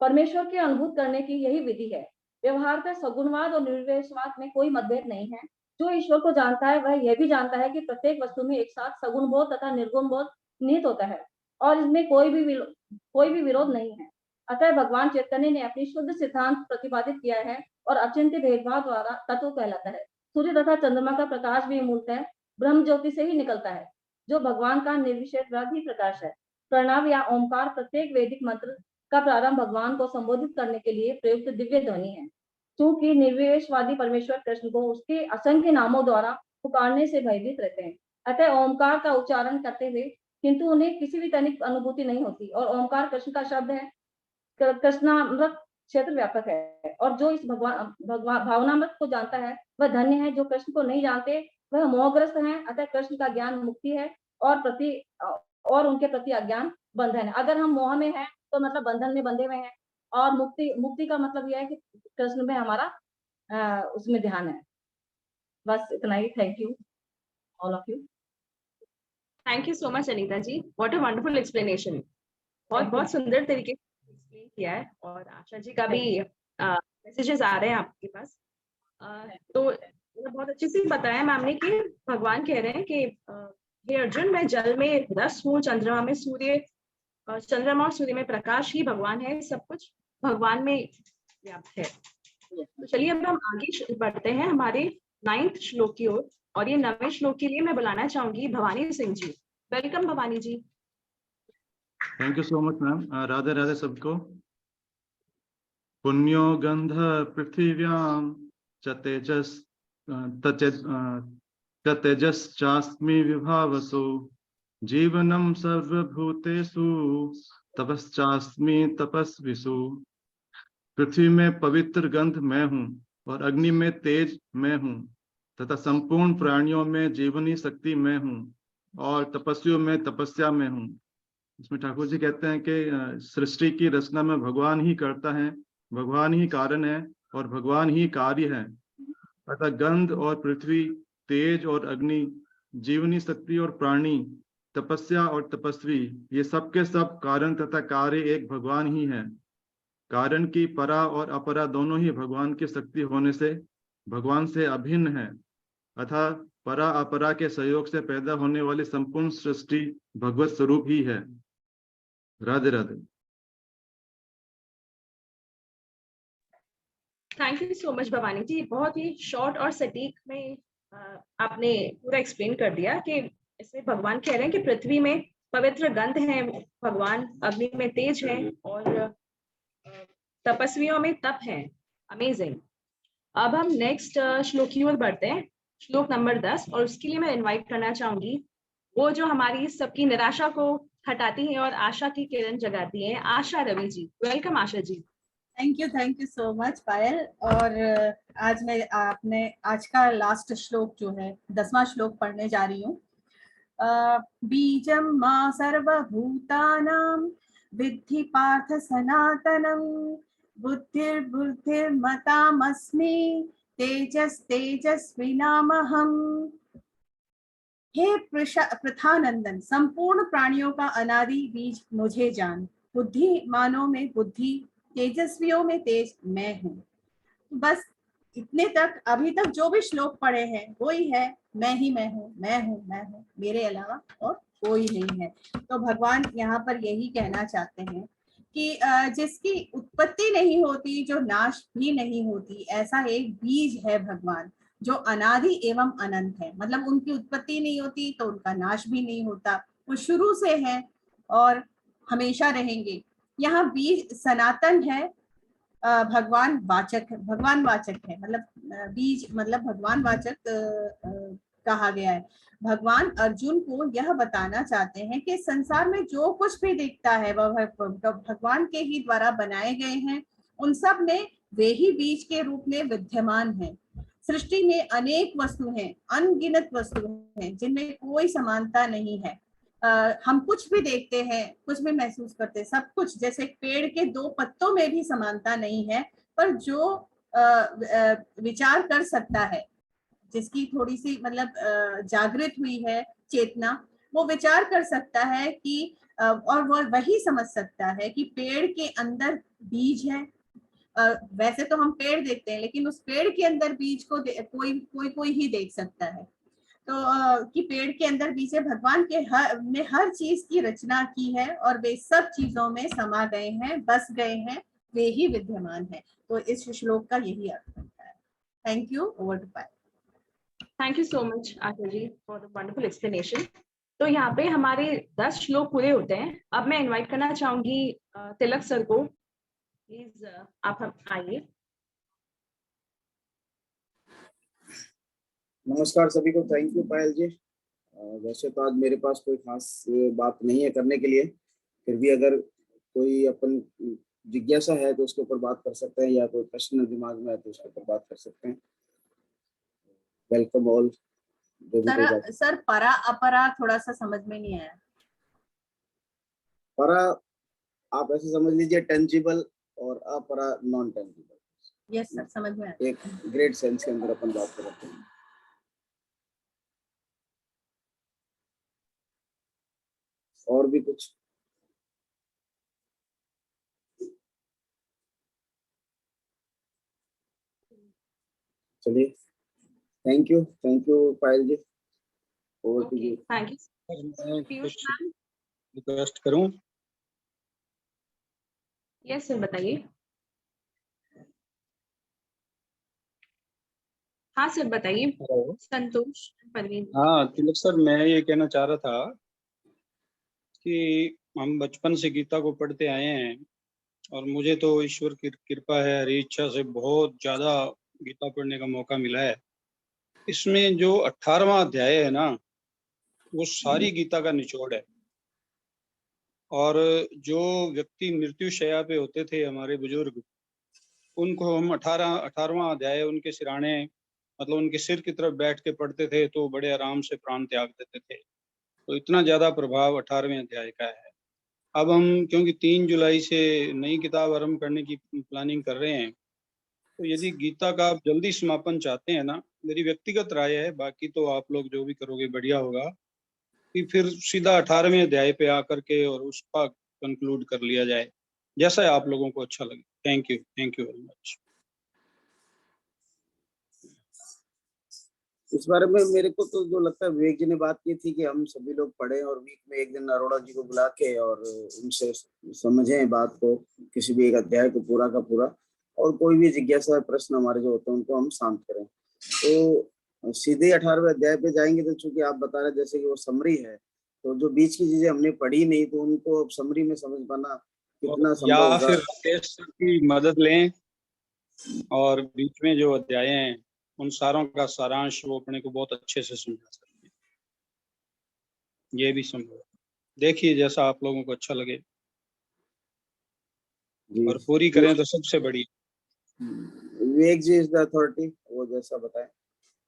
परमेश्वर के अनुभूत करने की यही विधि है। व्यवहारतः सगुणवाद और निर्विशेषवाद में कोई मतभेद नहीं है। जो ईश्वर को जानता है वह यह भी जानता है कि प्रत्येक वस्तु में एक साथ सगुण बोध तथा निर्गुण बोध निहित होता है और इसमें कोई भी विरोध नहीं है। अतः भगवान चैतन्य ने अपनी शुद्ध सिद्धांत प्रतिपादित किया है और अचिंत्य भेदभाव द्वारा तत्व कहलाता है। सूर्य तथा चंद्रमा का प्रकाश भी मूलतः ब्रह्म ज्योति से ही निकलता है, जो भगवान का निर्विशेषवादी प्रकाश है। प्रणव या ओमकार प्रत्येक वैदिक मंत्र का प्रारंभ भगवान को संबोधित करने के लिए प्रयुक्त दिव्य ध्वनि है। क्योंकि निर्विशेषवादी परमेश्वर कृष्ण को उसके असंख्य नामों द्वारा पुकारने से भयभीत रहते हैं, अतः ओमकार का उच्चारण करते हुए किंतु उन्हें किसी भी तनिक अनुभूति नहीं होती। और ओमकार कृष्ण का शब्द है, कृष्णामृत क्षेत्र व्यापक है और जो इस भावनामृत को जानता है वह धन्य है। जो कृष्ण को नहीं जानते वह मोहग्रस्त हैं, अतः कृष्ण का ज्ञान मुक्ति है और उनके प्रति अज्ञान बंधन है। अगर हम मोह में हैं तो मतलब बंधन में बंधे हुए हैं, और मुक्ति का मतलब यह है कि कृष्ण में हमारा उसमें ध्यान है। बस इतना ही। Thank you all of you. Thank you so much Anita ji, what a wonderful explanation. बहुत सुंदर तरीके से एक्सप्लेन किया है और आशा जी का भी मैसेजेस आ रहे हैं आपके पास। तो बहुत अच्छे से बताया मैम ने कि भगवान कह रहे हैं कि हे अर्जुन, मैं जल में रस हूँ, चंद्रमा में सूर्य, चंद्रमा और सूर्य में प्रकाश ही भगवान है, सब कुछ भगवान में व्याप्त है। तो चलिए अब हम आगे बढ़ते हैं हमारे 9th श्लोक की ओर, और ये 9वें श्लोक के लिए मैं बुलाना चाहूंगी Bhawani Singh ji. Welcome Bhawani ji. Thank you so much ma'am. Radhe Radhe सबको। पुण्यो गंध पृथिव्याम च तेजस तेजश्चास्मि विभावसो जीवनम सर्वभूतेषु तपश्चास्मि तपस्विषु। पृथ्वी में पवित्र गंध मैं हूँ और अग्नि में तेज मैं हूँ तथा संपूर्ण प्राणियों में जीवनी शक्ति मैं हूँ और तपस्वियों में तपस्या में हूँ। इसमें ठाकुर जी कहते हैं कि सृष्टि की रचना में भगवान ही करता है, भगवान ही कारण है और भगवान ही कार्य है। अतः गंध और पृथ्वी, तेज और अग्नि, जीवनी शक्ति और प्राणी, तपस्या और तपस्वी, ये सब के सब कारण तथा कार्य एक भगवान ही है। कारण की परा और अपरा दोनों ही भगवान की शक्ति होने से भगवान से अभिन्न है। अतः परा अपरा के सहयोग से पैदा होने वाली संपूर्ण सृष्टि भगवत स्वरूप ही है। Radhe Radhe. Thank you so much Bhawani ji, बहुत ही शॉर्ट और सटीक में आपने पूरा एक्सप्लेन कर दिया कि इसमें भगवान कह रहे हैं कि पृथ्वी में पवित्र गंध है भगवान, अग्नि में तेज है और तपस्वियों में तप है। अमेजिंग। अब हम नेक्स्ट श्लोक की ओर बढ़ते हैं, श्लोक नंबर 10, और उसके लिए मैं इनवाइट करना चाहूंगी वो जो हमारी सबकी निराशा को हटाती है और आशा की किरण जगाती है, Asha Ravi ji. Welcome Asha ji. Thank you so much Payal. और आज का लास्ट श्लोक जो है 10वां श्लोक पढ़ने जा रही हूँ। बीजं मा सर्वभूतानां विद्धि पार्थ सनातनं बुद्धिर्बुद्धिर्मतामस्मि तेजस्तेजस्विनामहम्। हे प्रथानंदन, संपूर्ण प्राणियों का अनादि बीज मुझे जान। बुद्धिमानों में बुद्धि, तेजस्वियों में तेज मैं हूँ। बस इतने तक अभी तक जो भी श्लोक पढ़े हैं वही है, मैं ही मैं हूँ, मैं हूँ, मैं हूँ, मेरे अलावा और कोई नहीं है। तो भगवान यहाँ पर यही कहना चाहते हैं कि जिसकी उत्पत्ति नहीं होती, जो नाश भी नहीं होती, ऐसा एक बीज है भगवान जो अनादि एवं अनंत है। मतलब उनकी उत्पत्ति नहीं होती तो उनका नाश भी नहीं होता, वो शुरू से है और हमेशा रहेंगे। यहाँ बीज सनातन है, भगवान वाचक है, मतलब बीज मतलब भगवान वाचक कहा गया है। भगवान अर्जुन को यह बताना चाहते हैं कि संसार में जो कुछ भी दिखता है वह भगवान के ही द्वारा बनाए गए हैं। उन सब में वे ही बीज के रूप में विद्यमान हैं। सृष्टि में अनेक वस्तु हैं, अनगिनत वस्तु हैं जिनमें कोई समानता नहीं है। हम कुछ भी देखते हैं, कुछ भी महसूस करते हैं, सब कुछ, जैसे पेड़ के दो पत्तों में भी समानता नहीं है, पर जो विचार कर सकता है, जिसकी थोड़ी सी मतलब जागृत हुई है चेतना, वो विचार कर सकता है कि और वो वही समझ सकता है कि पेड़ के अंदर बीज है। वैसे तो हम पेड़ देखते हैं, लेकिन उस पेड़ के अंदर बीज को कोई ही देख सकता है। तो कि पेड़ के अंदर बीज है। भगवान के ने हर चीज की रचना की है और वे सब चीजों में समा गए हैं, बस गए हैं, वे ही विद्यमान है। तो इस श्लोक का यही अर्थ बनता है। Thank you. Over to Payal. Thank you so much Asha ji for the wonderful explanation. तो यहाँ पे हमारे 10 श्लोक पूरे होते हैं। अब मैं इनवाइट करना चाहूंगी तिलक सर को, प्लीज आप आइए। नमस्कार सभी को। थैंक यू पायल जी। वैसे तो आज मेरे पास कोई खास बात नहीं है करने के लिए, फिर भी अगर कोई अपन जिज्ञासा है तो उसके ऊपर बात कर सकते हैं, या कोई प्रश्न दिमाग में है तो उसके ऊपर बात कर सकते हैं। Welcome all. सर परा अपरा थोड़ा सा समझ में नहीं आया। परा आप ऐसे समझ लीजिए टेंजिबल, और अपरा नॉन टेंजिबल। यस सर, समझ में आया। एक ग्रेट सेंस के अंदर अपन बात करते हैं। और भी कुछ? चलिए, thank you Payal ji. Over to okay, you. Thank you मैं पीयूष कुछ मैम। रिक्वेस्ट करूं? यस सर, बताइए। हाँ सर, बताइए। हेलो। संतोष परवीन। हाँ तिलक सर, मैं ये कहना चाह रहा था कि हम बचपन से गीता को पढ़ते आए हैं और मुझे तो ईश्वर की कृपा है, हरी इच्छा से बहुत ज्यादा गीता पढ़ने का मौका मिला है। इसमें जो 18वां अध्याय है ना, वो सारी गीता का निचोड़ है। और जो व्यक्ति मृत्यु शैया पे होते थे हमारे बुजुर्ग, उनको हम 18वां अध्याय उनके सिराने, मतलब उनके सिर की तरफ बैठ के पढ़ते थे तो बड़े आराम से प्राण त्याग देते थे। तो इतना ज्यादा प्रभाव 18वें अध्याय का है। अब हम क्योंकि 3 जुलाई से नई किताब आरंभ करने की प्लानिंग कर रहे हैं, तो यदि गीता का आप जल्दी समापन चाहते हैं ना, मेरी व्यक्तिगत राय है, बाकी तो आप लोग जो भी करोगे बढ़िया होगा, कि फिर सीधा 18वें अध्याय पे आकर के और उसका कंक्लूड कर लिया जाए, जैसा आप लोगों को अच्छा लगे। Thank you very much. इस बारे में मेरे को तो जो लगता है, विवेक जी ने बात की थी कि हम सभी लोग पढ़ें और वीक में एक दिन अरोड़ा जी को बुला के और उनसे समझें बात को, किसी भी एक अध्याय को पूरा का पूरा, और कोई भी जिज्ञासा प्रश्न हमारे जो होते हैं उनको हम शांत करें। तो सीधे 18वें अध्याय पे जाएंगे तो चूंकि आप बता रहे जैसे कि वो समरी है, तो जो बीच की चीजें हमने पढ़ी नहीं, तो उनको अब समरी में समझ पाना कितना संभव या होगा। फिर राकेश सर की मदद लें और बीच में जो अध्याय हैं उन सारों का सारांश वो अपने को बहुत अच्छे से समझा सकते हैं। ये भी संभव है, देखिए जैसा आप लोगों को अच्छा लगे, और पूरी करें तो सबसे बड़ी। विवेक जी इज द अथॉरिटी, वो जैसा बताएं।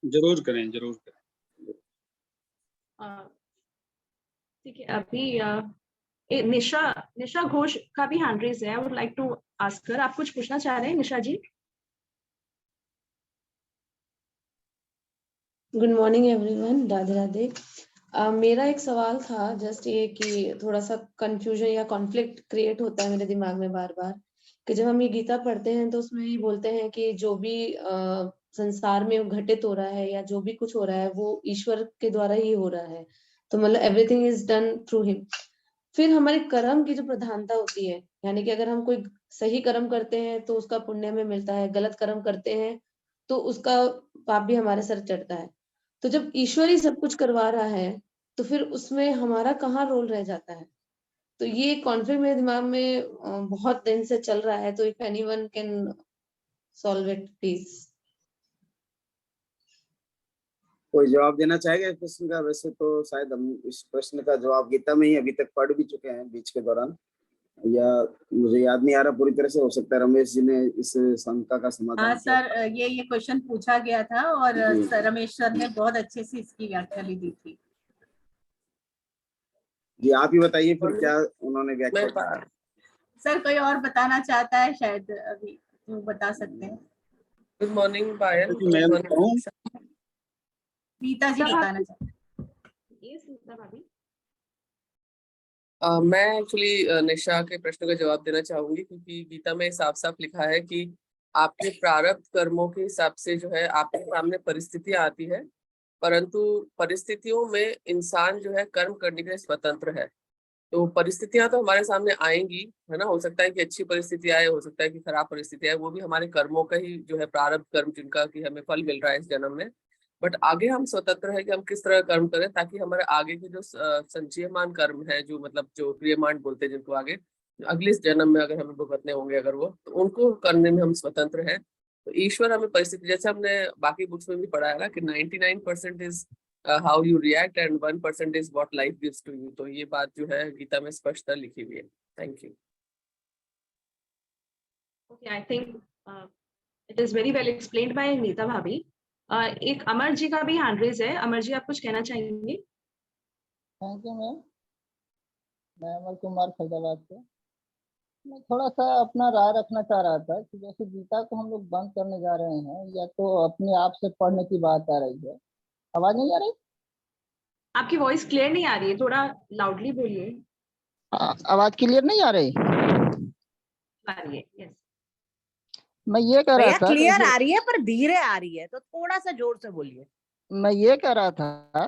जरूर करें। ठीक है, अभी निशा घोष का भी हैंड रेज है। I would like to ask her, आप कुछ पूछना चाह रहे हैं Nisha ji? Good morning everyone, Radhe Radhe. मेरा एक सवाल था, जस्ट ये कि थोड़ा सा कंफ्यूजन या कॉन्फ्लिक्ट क्रिएट होता है मेरे दिमाग में बार बार, कि जब हम ये गीता पढ़ते हैं तो उसमें ये बोलते हैं कि जो भी संसार में घटित हो रहा है या जो भी कुछ हो रहा है वो ईश्वर के द्वारा ही हो रहा है, तो मतलब everything is done through him. फिर हमारे कर्म की जो प्रधानता होती है, यानी कि अगर हम कोई सही कर्म करते हैं तो उसका पुण्य हमें मिलता है, गलत कर्म करते हैं तो उसका पाप भी हमारे सर चढ़ता है। तो जब ईश्वर ही सब कुछ करवा रहा है तो फिर उसमें हमारा कहाँ रोल रह जाता है? तो ये कॉन्फ्लिक्ट मेरे दिमाग में बहुत दिन से चल रहा है, तो if anyone can solve it please. कोई जवाब देना चाहेगा इस प्रश्न का? वैसे तो शायद हम इस प्रश्न का जवाब गीता में ही अभी तक पढ़ भी चुके हैं बीच के दौरान, या मुझे याद नहीं आ रहा पूरी तरह से। हो सकता है रमेश जी ने इस शंका का समाधान। हाँ सर, ये क्वेश्चन पूछा गया था और रमेश सर ने बहुत अच्छे से इसकी व्याख्या भी दी थी। जी आप ही बताइए फिर क्या उन्होंने व्याख्या की। सर कोई और बताना चाहता है? शायद अभी तो बता सकते हैं। गुड मॉर्निंग पायल। नीता जी बताना चाहते हैं। मैं एक्चुअली निशा के प्रश्न का जवाब देना चाहूंगी, क्योंकि गीता में साफ साफ लिखा है कि आपके प्रारब्ध कर्मों के हिसाब से जो है आपके सामने परिस्थितियां आती है, परंतु परिस्थितियों में इंसान जो है कर्म करने के लिए स्वतंत्र है। तो परिस्थितियां तो हमारे सामने आएंगी, है ना। हो सकता है कि अच्छी परिस्थिति आए, हो सकता है कि खराब परिस्थिति आए, वो भी हमारे कर्मों का ही जो है प्रारब्ध कर्म जिनका कि हमें फल मिल रहा है इस जन्म में। बट आगे हम स्वतंत्र है कि हम किस तरह कर्म करें, ताकि हमारे आगे के जो संचयमान कर्म है, जो मतलब जो क्रियमाण बोलते हैं जिनको, आगे अगले जन्म में अगर हमें भुगतने होंगे अगर वो, तो उनको करने में हम स्वतंत्र है। तो ईश्वर हमें परिस्थिति, जैसे हमने बाकी बुक्स में भी पढ़ा है ना, कि 99% is how you react and 1% is what life gives to you. तो ये बात जो है गीता में स्पष्टता लिखी हुई है। Thank you. Okay, I think it is very well explained by Neeta भाभी। एक अमर जी का भी हैंड रेज है। अमर जी, आप कुछ कहना चाहेंगे? Thank you ma'am. मैं अमर कुमार फैजाबाद से। मैं थोड़ा सा अपना राय रखना चाह रहा था कि जैसे गीता को हम लोग बंद करने जा रहे हैं, या तो अपने आप से पढ़ने की बात आ रही है। आवाज नहीं आ रही? आपकी वॉइस क्लियर नहीं आ रही है, थोड़ा लाउडली बोलिए। आवाज क्लियर नहीं आ रही? आ रही है, यस। मैं ये कह भैया रहा था क्लियर जैसे आ रही है पर धीरे आ रही है, तो थोड़ा सा जोर से बोलिए। मैं ये कह रहा था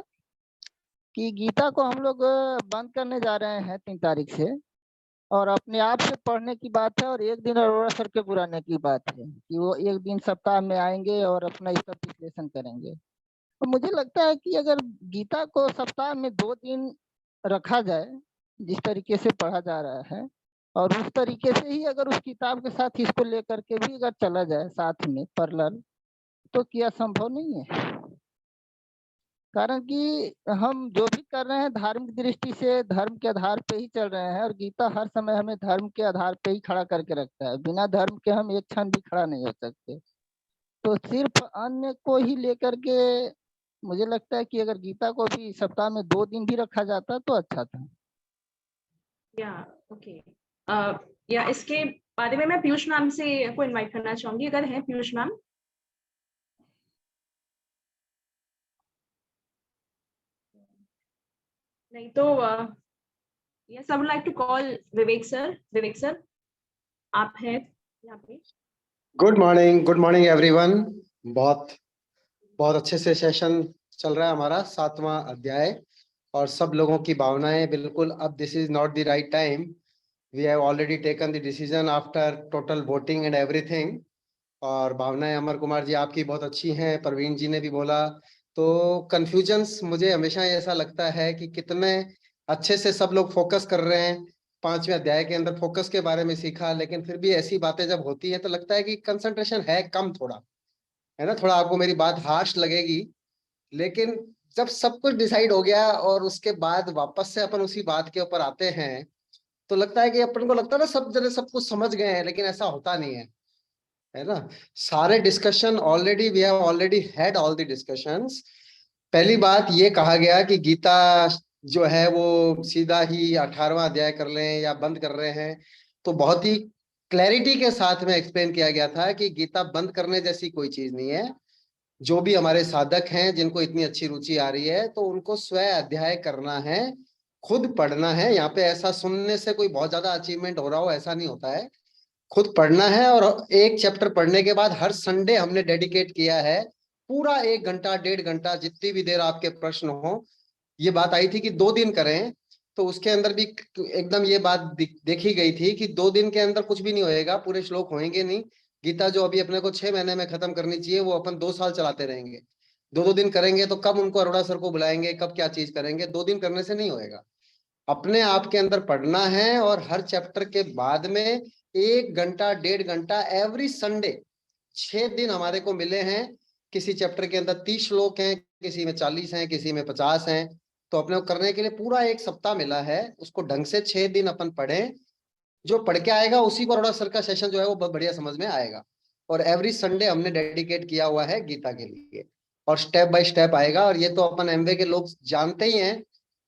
कि गीता को हम लोग बंद करने जा रहे हैं 3 तारीख से, और अपने आप से पढ़ने की बात है, और एक दिन अरोड़ा सर के बुलाने की बात है कि वो एक दिन सप्ताह में आएंगे और अपना इसका विश्लेषण करेंगे। तो मुझे लगता है कि अगर गीता को सप्ताह में 2 दिन रखा जाए, जिस तरीके से पढ़ा जा रहा है, और उस तरीके से ही अगर उस किताब के साथ इसको लेकर के भी अगर चला जाए साथ में पैरेलल, तो क्या संभव नहीं है? कारण कि हम जो भी कर रहे हैं धार्मिक दृष्टि से धर्म के आधार पे ही चल रहे हैं, और गीता हर समय हमें धर्म के आधार पे ही खड़ा करके रखता है। बिना धर्म के हम एक क्षण भी खड़ा नहीं हो सकते। तो सिर्फ अन्य को ही लेकर के मुझे लगता है कि अगर गीता को भी सप्ताह में 2 दिन भी रखा जाता तो अच्छा था। या ओके, या इसके बारे में मैं पीयूष मैम से को इनवाइट करना चाहूंगी, अगर है पीयूष मैम। नहीं तो yes, I would like to call Vivek sir. Vivek sir, आप हैं यहाँ पे? Good morning everyone. बहुत बहुत अच्छे से सेशन चल रहा है हमारा 7वां अध्याय, और सब लोगों की भावनाएं बिल्कुल अब this is not the right time, we have already taken the decision after total voting and everything. और भावनाएं अमर कुमार जी आपकी बहुत अच्छी हैं, प्रवीण जी ने भी बोला। तो कंफ्यूजन्स मुझे हमेशा ऐसा लगता है कि कितने अच्छे से सब लोग फोकस कर रहे हैं, 5वें अध्याय के अंदर फोकस के बारे में सीखा, लेकिन फिर भी ऐसी बातें जब होती है तो लगता है कि कंसंट्रेशन है कम थोड़ा, है ना। थोड़ा आपको मेरी बात हार्श लगेगी, लेकिन जब सब कुछ डिसाइड हो गया और उसके बाद वापस से अपन उसी बात के ऊपर आते हैं तो लगता है कि अपन को लगता है ना सब जने सब कुछ समझ गए हैं, लेकिन ऐसा होता नहीं है ना। सारे discussion already we have already had all the discussions. पहली बात ये कहा गया कि गीता जो है वो सीधा ही 18वां अध्याय कर लें या बंद कर रहे हैं, तो बहुत ही क्लैरिटी के साथ में एक्सप्लेन किया गया था कि गीता बंद करने जैसी कोई चीज नहीं है। जो भी हमारे साधक हैं जिनको इतनी अच्छी रुचि आ रही है तो उनको स्वयं अध्याय करना है, खुद पढ़ना है। यहाँ पे ऐसा सुनने से कोई बहुत ज्यादा अचीवमेंट हो रहा हो ऐसा नहीं होता है, खुद पढ़ना है। और एक चैप्टर पढ़ने के बाद हर संडे हमने डेडिकेट किया है पूरा 1 घंटा 1.5 घंटा, जितनी भी देर आपके प्रश्न हो। ये बात आई थी कि 2 दिन करें, तो उसके अंदर भी एकदम ये बात देखी गई थी कि 2 दिन के अंदर कुछ भी नहीं होएगा, पूरे श्लोक होंगे नहीं। गीता जो अभी अपने को 6 महीने में खत्म करनी चाहिए वो अपन 2 साल चलाते रहेंगे। 2 दिन करेंगे तो कब उनको अरोड़ा सर को बुलाएंगे, कब क्या चीज करेंगे, 2 दिन करने से नहीं होएगा। अपने आप के अंदर पढ़ना है, और हर चैप्टर के बाद में 1 घंटा 1.5 घंटा एवरी संडे। 6 दिन हमारे को मिले हैं, किसी चैप्टर के अंदर 30 श्लोक हैं, किसी में 40 हैं, किसी में 50 हैं, तो अपने को करने के लिए पूरा 1 सप्ताह मिला है। उसको ढंग से 6 दिन अपन पढ़ें, जो पढ़ के आएगा उसी को अरोड़ा सर का सेशन जो है वो बहुत बढ़िया समझ में आएगा। और एवरी संडे हमने डेडिकेट किया हुआ है गीता के लिए, और स्टेप बाय स्टेप आएगा। और ये तो अपन एमवे के लोग जानते ही हैं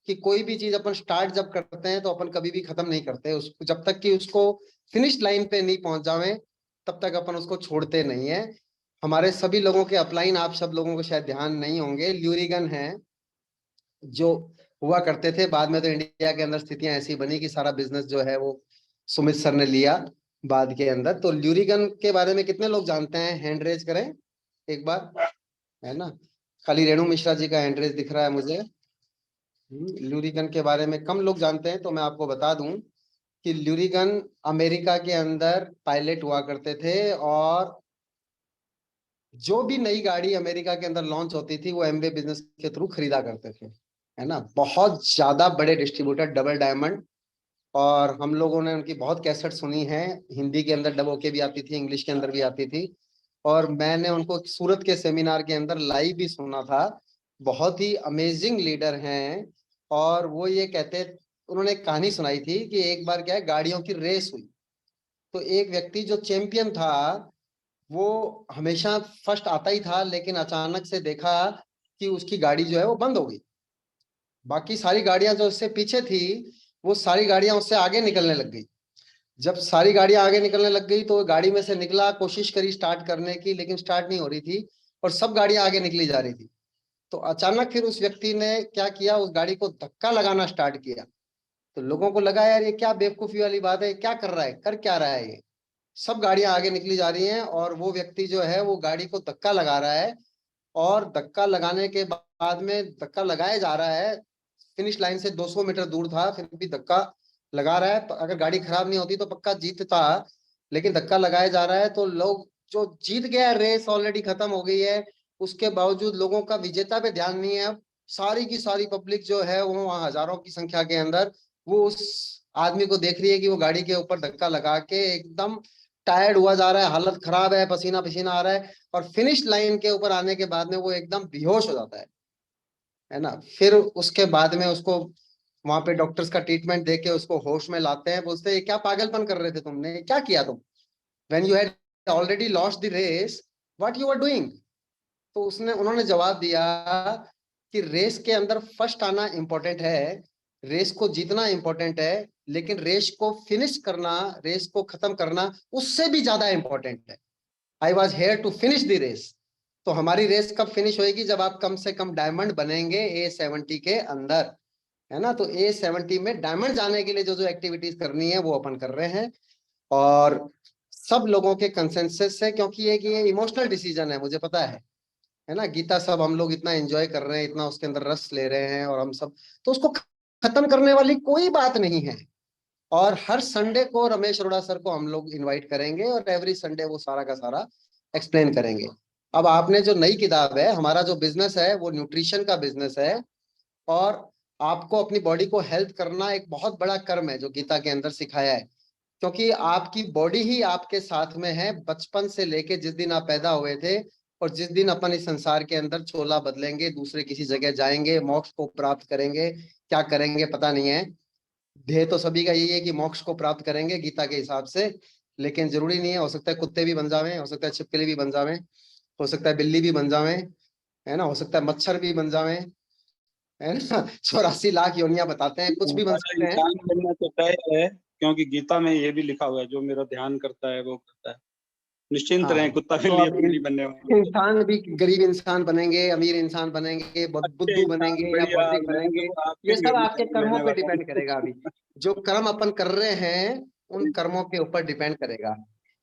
कि कोई भी चीज अपन स्टार्ट जब करते हैं तो अपन कभी भी खत्म नहीं करते उसको, जब तक कि उसको फिनिश लाइन पे नहीं पहुंच जावे तब तक अपन उसको छोड़ते नहीं है। हमारे सभी लोगों के अपलाइन आप सब लोगों को शायद ध्यान नहीं होंगे, ल्यूरिगन है जो हुआ करते थे, बाद में तो इंडिया के अंदर स्थितियां ऐसी बनी कि सारा बिजनेस जो है वो सुमित सर ने लिया बाद के अंदर। तो ल्यूरिगन के बारे में कितने लोग जानते हैं, हैंड रेज करें एक बार, है ना। खाली रेणु मिश्रा जी का हैंड रेज दिख रहा है मुझे। ल्यूरिगन के बारे में कम लोग जानते हैं, तो मैं आपको बता दूं कि ल्यूरिगन अमेरिका के अंदर पायलट हुआ करते थे, और जो भी नई गाड़ी अमेरिका के अंदर लॉन्च होती थी वो एमवे बिजनेस के थ्रू खरीदा करते थे, है ना। बहुत ज्यादा बड़े डिस्ट्रीब्यूटर डबल डायमंड, और हम लोगों ने उनकी बहुत कैसेट सुनी है, हिंदी के अंदर डबो के भी आती थी, इंग्लिश के अंदर भी आती थी, और मैंने उनको सूरत के सेमिनार के अंदर लाइव भी सुना था। बहुत ही अमेजिंग लीडर हैं। और वो ये कहते, उन्होंने एक कहानी सुनाई थी कि एक बार क्या है, गाड़ियों की रेस हुई, तो एक व्यक्ति जो चैंपियन था वो हमेशा फर्स्ट आता ही था, लेकिन अचानक से देखा कि उसकी गाड़ी जो है वो बंद हो गई। बाकी सारी गाड़ियां जो उससे पीछे थी वो सारी गाड़ियां उससे आगे निकलने लग गई। जब सारी गाड़ियां आगे निकलने लग गई तो गाड़ी में से निकला, कोशिश करी स्टार्ट करने की, लेकिन स्टार्ट नहीं हो रही थी, और सब गाड़ियां आगे निकली जा रही थी। तो अचानक फिर उस व्यक्ति ने क्या किया, उस गाड़ी को धक्का लगाना स्टार्ट किया। तो लोगों को लगा यार ये क्या बेवकूफी वाली बात है, क्या कर रहा है, कर क्या रहा है ये। सब गाड़ियां आगे निकली जा रही हैं और वो व्यक्ति जो है वो गाड़ी को धक्का लगा रहा है, और धक्का लगाने के बाद में धक्का लगाया जा रहा है, फिनिश लाइन से 200 मीटर दूर था, फिर भी धक्का लगा रहा है। अगर गाड़ी खराब नहीं होती तो पक्का जीतता, लेकिन धक्का लगाया जा रहा है। तो लोग जो जीत गया, रेस ऑलरेडी खत्म हो गई है, उसके बावजूद लोगों का विजेता पे ध्यान नहीं है। सारी की सारी पब्लिक जो है वो वहाँ हजारों की संख्या के अंदर वो उस आदमी को देख रही है कि वो गाड़ी के ऊपर धक्का लगा के एकदम टायर्ड हुआ जा रहा है, हालत खराब है, पसीना पसीना आ रहा है, और फिनिश लाइन के ऊपर आने के बाद में वो एकदम बेहोश हो जाता है ना। फिर उसके बाद में उसको वहां पे डॉक्टर्स का ट्रीटमेंट देके उसको होश में लाते हैं, बोलते हैं क्या पागलपन कर रहे थे तुमने, क्या किया तुम, when you had already lost the race what you are doing. तो उन्होंने जवाब दिया कि रेस के अंदर फर्स्ट आना इम्पोर्टेंट है, रेस को जीतना इम्पोर्टेंट है, लेकिन रेस को फिनिश करना, रेस को खत्म करना उससे भी ज्यादा इम्पोर्टेंट है। I was here to finish the race. तो हमारी रेस कब फिनिश होएगी, जब आप कम से कम डायमंड बनेंगे A70 के अंदर, है ना। तो A70 में डायमंड जाने के लिए जो जो एक्टिविटीज करनी है वो अपन कर रहे हैं, और सब लोगों के कंसेंसस है, क्योंकि ये इमोशनल डिसीजन है, मुझे पता है ना। गीता सब हम लोग इतना एंजॉय कर रहे हैं, इतना उसके अंदर रस ले रहे हैं, और हम सब तो उसको खत्म करने वाली कोई बात नहीं है। और हर संडे को रमेश अरोड़ा सर को हम लोग इनवाइट करेंगे, और एवरी संडे वो सारा का सारा एक्सप्लेन करेंगे। अब आपने जो नई किताब है, हमारा जो बिजनेस है वो न्यूट्रिशन का बिजनेस है, और आपको अपनी बॉडी को हेल्थ करना एक बहुत बड़ा कर्म है जो गीता के अंदर सिखाया है, क्योंकि आपकी बॉडी ही आपके साथ में है बचपन से लेके जिस दिन आप पैदा हुए थे, और जिस दिन अपन इस संसार के अंदर चोला बदलेंगे, दूसरे किसी जगह जाएंगे, मोक्ष को प्राप्त करेंगे, क्या करेंगे पता नहीं है। ध्येय तो सभी का यही है कि मोक्ष को प्राप्त करेंगे गीता के हिसाब से, लेकिन जरूरी नहीं है, हो सकता है कुत्ते भी बन जावे, हो सकता है छिपकली भी बन जावे, हो सकता है बिल्ली भी बन जावे, है ना, हो सकता है मच्छर भी बन जावे, है ना। 84 लाख योनियां बताते हैं, कुछ भी बन सकते हैं। इंसान बनना तो तय है, क्योंकि गीता में ये भी लिखा हुआ है, जो मेरा ध्यान करता है वो करता है। निश्चिंत रहें, कुत्ता तो बिल्ली अब अपनी बनने वाले। इंसान भी गरीब इंसान बनेंगे, अमीर इंसान बनेंगे, बुद्धू बनेंगे या बढ़िया, बौद्धिक मैं बनेंगे, तो ये आपके सब ही आपके कर्मों रहने पे वाला डिपेंड करेगा। अभी जो कर्म अपन कर रहे हैं उन कर्मों के ऊपर डिपेंड करेगा,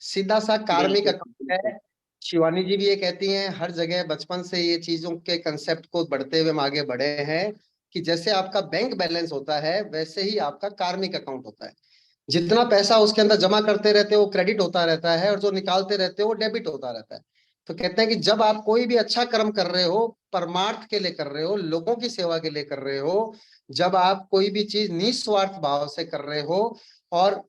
सीधा सा कार्मिक अकाउंट है। शिवानी जी भी ये कहती हैं, हर जगह बचपन से ये चीजों के कंसेप्ट को बढ़ते हुए हम आगे बढ़े हैं, कि जैसे आपका बैंक बैलेंस होता है वैसे ही आपका कार्मिक अकाउंट होता है। जितना पैसा उसके अंदर जमा करते रहते हो वो क्रेडिट होता रहता है, और जो निकालते रहते हो वो डेबिट होता रहता है। तो कहते हैं कि जब आप कोई भी अच्छा कर्म कर रहे हो, परमार्थ के लिए कर रहे हो, लोगों की सेवा के लिए कर रहे हो, जब आप कोई भी चीज निस्वार्थ भाव से कर रहे हो, और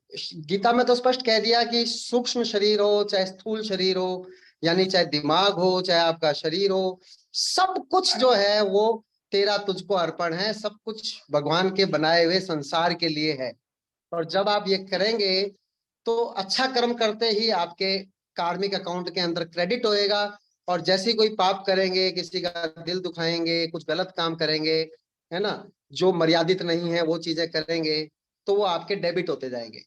गीता में तो स्पष्ट कह दिया कि सूक्ष्म शरीर हो चाहे स्थूल शरीर हो, यानी चाहे दिमाग हो चाहे आपका शरीर हो, सब कुछ जो है वो तेरा तुझको अर्पण है, सब कुछ भगवान के बनाए हुए संसार के लिए है। और जब आप ये करेंगे तो अच्छा कर्म करते ही आपके कार्मिक अकाउंट के अंदर क्रेडिट होएगा, और जैसे कोई पाप करेंगे, किसी का दिल दुखाएंगे, कुछ गलत काम करेंगे, है ना, जो मर्यादित नहीं है वो चीजें करेंगे, तो वो आपके डेबिट होते जाएंगे।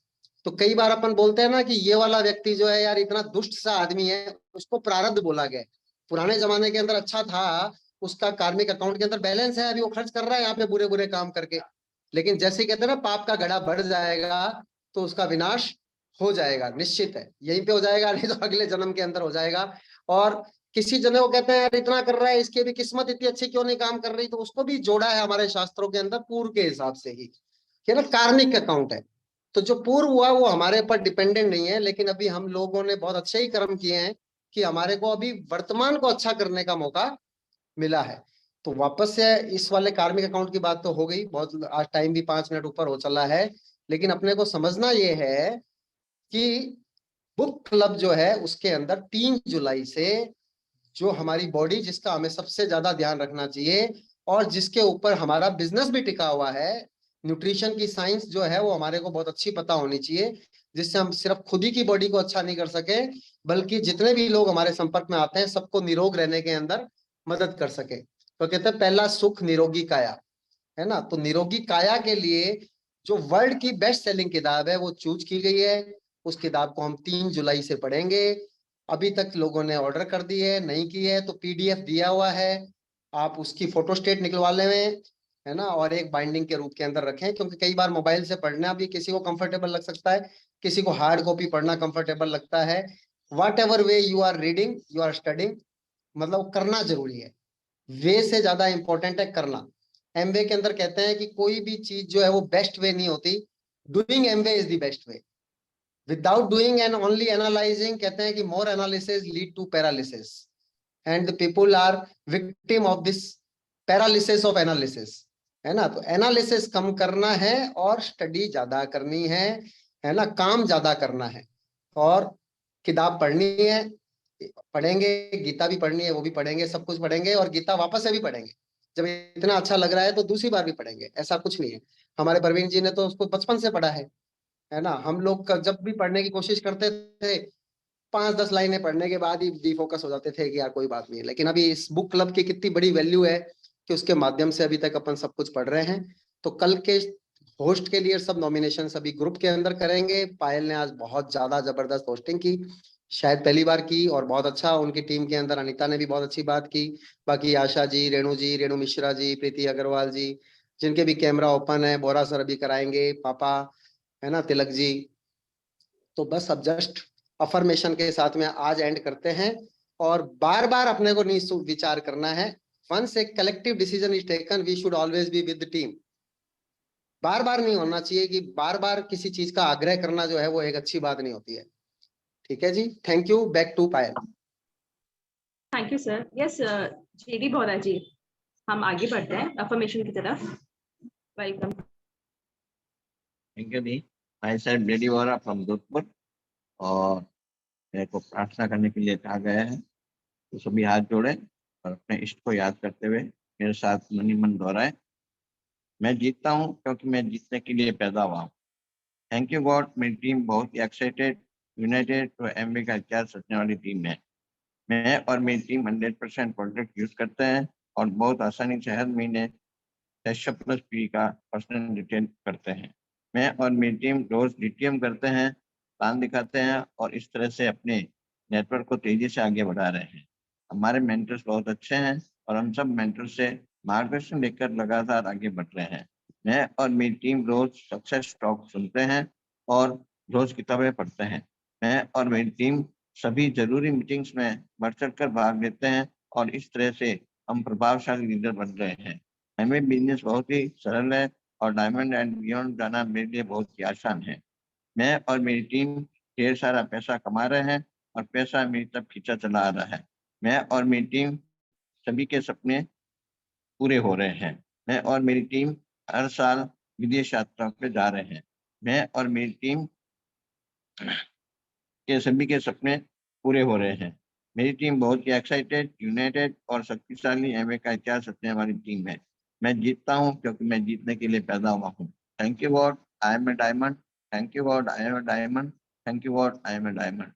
तो कई बार अपन बोलते हैं ना कि ये वाला व्यक्ति जो है यार इतना दुष्ट सा आदमी है, उसको प्रारब्ध बोला गया। पुराने जमाने के अंदर अच्छा था, उसका कार्मिक अकाउंट के अंदर बैलेंस है, अभी वो खर्च कर रहा है यहाँ पे बुरे बुरे काम करके, लेकिन जैसे कहते हैं ना पाप का घड़ा बढ़ जाएगा तो उसका विनाश हो जाएगा, निश्चित है, यहीं पे हो जाएगा, नहीं तो अगले जन्म के अंदर हो जाएगा। और किसी जने को कहते हैं यार इतना कर रहा है, इसकी भी किस्मत इतनी अच्छी क्यों नहीं काम कर रही, तो उसको भी जोड़ा है हमारे शास्त्रों के अंदर पूर्व के हिसाब से ही, कि ना कार्मिक अकाउंट है। तो जो पूर्व हुआ वो हमारे ऊपर डिपेंडेंट नहीं है, लेकिन अभी हम लोगों ने बहुत अच्छे ही कर्म किए हैं कि हमारे को अभी वर्तमान को अच्छा करने का मौका मिला है। तो वापस से इस वाले कार्मिक अकाउंट की बात तो हो गई, बहुत आज टाइम भी 5 मिनट ऊपर हो चला है, लेकिन अपने को समझना ये है कि बुक क्लब जो है उसके अंदर 3 जुलाई से जो हमारी बॉडी, जिसका हमें सबसे ज्यादा ध्यान रखना चाहिए और जिसके ऊपर हमारा बिजनेस भी टिका हुआ है, न्यूट्रिशन की साइंस जो है वो हमारे को बहुत अच्छी पता होनी चाहिए, जिससे हम सिर्फ खुद ही की बॉडी को अच्छा नहीं कर सके, बल्कि जितने भी लोग हमारे संपर्क में आते हैं सबको निरोग रहने के अंदर मदद कर सके। तो कहते हैं पहला सुख निरोगी काया, है ना। तो निरोगी काया के लिए जो वर्ल्ड की बेस्ट सेलिंग किताब है वो चूज की गई है, उस किताब को हम 3 जुलाई से पढ़ेंगे। अभी तक लोगों ने ऑर्डर कर दी है, नहीं की है तो PDF दिया हुआ है, आप उसकी फोटो स्टेट निकलवा लें, है ना, और एक बाइंडिंग के रूप के अंदर रखें, क्योंकि कई बार मोबाइल से पढ़ना भी किसी को कंफर्टेबल लग सकता है, किसी को हार्ड कॉपी पढ़ना कंफर्टेबल लगता है, whatever way you are reading you are studying, मतलब करना जरूरी है। वे से ज्यादा इंपॉर्टेंट है करना। एमवे के अंदर कहते हैं कि कोई भी चीज जो है वो बेस्ट वे नहीं होती, doing Amway is the best way. Without doing and only analysing, कहते हैं कि more analysis lead to paralysis and the people are victim of this paralysis of analysis, है ना। तो एनालिसिस कम करना है और स्टडी ज्यादा करनी है ना, काम ज्यादा करना है और किताब पढ़नी है, पढ़ेंगे, गीता भी पढ़नी है वो भी पढ़ेंगे, सब कुछ पढ़ेंगे और गीता वापस से भी पढ़ेंगे। जब इतना अच्छा लग रहा है तो दूसरी बार भी पढ़ेंगे, ऐसा कुछ नहीं है। हमारे प्रवीण जी ने तो उसको बचपन से पढ़ा है ना। हम लोग जब भी पढ़ने की कोशिश करते थे 5-10 लाइनें पढ़ने के बाद ही डिफोकस हो जाते थे कि यार कोई बात नहीं है। लेकिन अभी इस बुक क्लब की कितनी बड़ी वैल्यू है कि उसके माध्यम से अभी तक अपन सब कुछ पढ़ रहे हैं। तो कल के होस्ट के लिए सब नॉमिनेशन सभी ग्रुप के अंदर करेंगे। पायल ने आज बहुत ज्यादा जबरदस्त होस्टिंग की, शायद पहली बार की, और बहुत अच्छा उनकी टीम के अंदर अनीता ने भी बहुत अच्छी बात की। बाकी आशा जी, रेणु मिश्रा जी, प्रीति अग्रवाल जी, जिनके भी कैमरा ओपन है, बोरा सर अभी कराएंगे, पापा, है ना, तिलक जी। तो बस अब जस्ट अफर्मेशन के साथ में आज एंड करते हैं और बार बार अपने को नहीं विचार करना है। Once a collective decision is taken we should always be with the team. बार बार नहीं होना चाहिए कि बार बार किसी चीज का आग्रह करना जो है वो एक अच्छी बात नहीं होती है। ठीक है जी, thank you. Back to Payal. Thank you sir. Yes JD Bora ji, हम आगे बढ़ते हैं अफर्मेशन की तरफ। वेलकम। थैंक यू दी। भाई साहब जेडी बोरा फ्रॉम जोधपुर, और मेरे को प्रार्थना करने के लिए कहा गया है, तो सभी हाथ जोड़े और अपने इष्ट को याद करते हुए मेरे साथ मनी मन दोहराए। मैं जीतता हूँ क्योंकि मैं जीतने के लिए पैदा हुआ हूँ। थैंक यू गॉड, मेरी टीम बहुत ही एक्साइटेड, यूनाइटेड तो एमबी का इतिहास रचने वाली टीम है। मैं और मेरी टीम 100% प्रोडक्ट यूज करते हैं और बहुत आसानी से हर महीने 10+P का पर्सनल डिटेल करते हैं। मैं और मेरी टीम रोज डीटीएम करते हैं, प्लान दिखाते हैं और इस तरह से अपने नेटवर्क को तेजी से आगे बढ़ा रहे हैं। हमारे मेंटर्स बहुत अच्छे हैं और हम सब मेंटर से मार्गदर्शन लेकर लगातार आगे बढ़ रहे हैं। मैं और मेरी टीम रोज सक्सेस टॉक सुनते हैं और रोज किताबें पढ़ते हैं। मैं और मेरी टीम सभी जरूरी मीटिंग्स में बढ़ चढ़ कर भाग लेते हैं और इस तरह से हम प्रभावशाली लीडर बन रहे हैं। हमें बिजनेस बहुत ही सरल है और डायमंड एंड बियॉन्ड जाना मेरे लिए बहुत ही आसान है। मैं और मेरी टीम ढेर सारा पैसा कमा रहे हैं और पैसा मेरी तरफ खींचा चला आ रहा है। मैं और मेरी टीम सभी के सपने पूरे हो रहे हैं। मैं और मेरी टीम हर साल विदेश यात्रा पे जा रहे हैं। मैं और मेरी टीम के सभी के सपने पूरे हो रहे हैं। मेरी टीम बहुत ही एक्साइटेड, यूनाइटेड और शक्तिशाली एमए का इतिहास रचने वाली टीम है। मैं जीतता हूँ क्योंकि मैं जीतने के लिए पैदा हुआ हूँ। Thank you god, I am a diamond. Thank you god, I am a diamond. Thank you god, I am a diamond.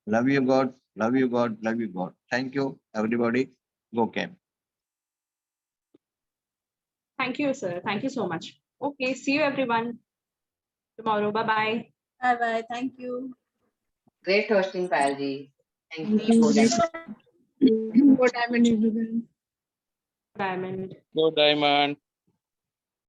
Love you god, love you god, love you God. Thank you everybody, go camp. Thank you sir, thank you so much. Okay, see you everyone tomorrow. Bye bye. Bye bye. Thank you. Great hosting, Payal ji. Thank Thank you. you. Good diamond everyone. Diamond. Go Diamond.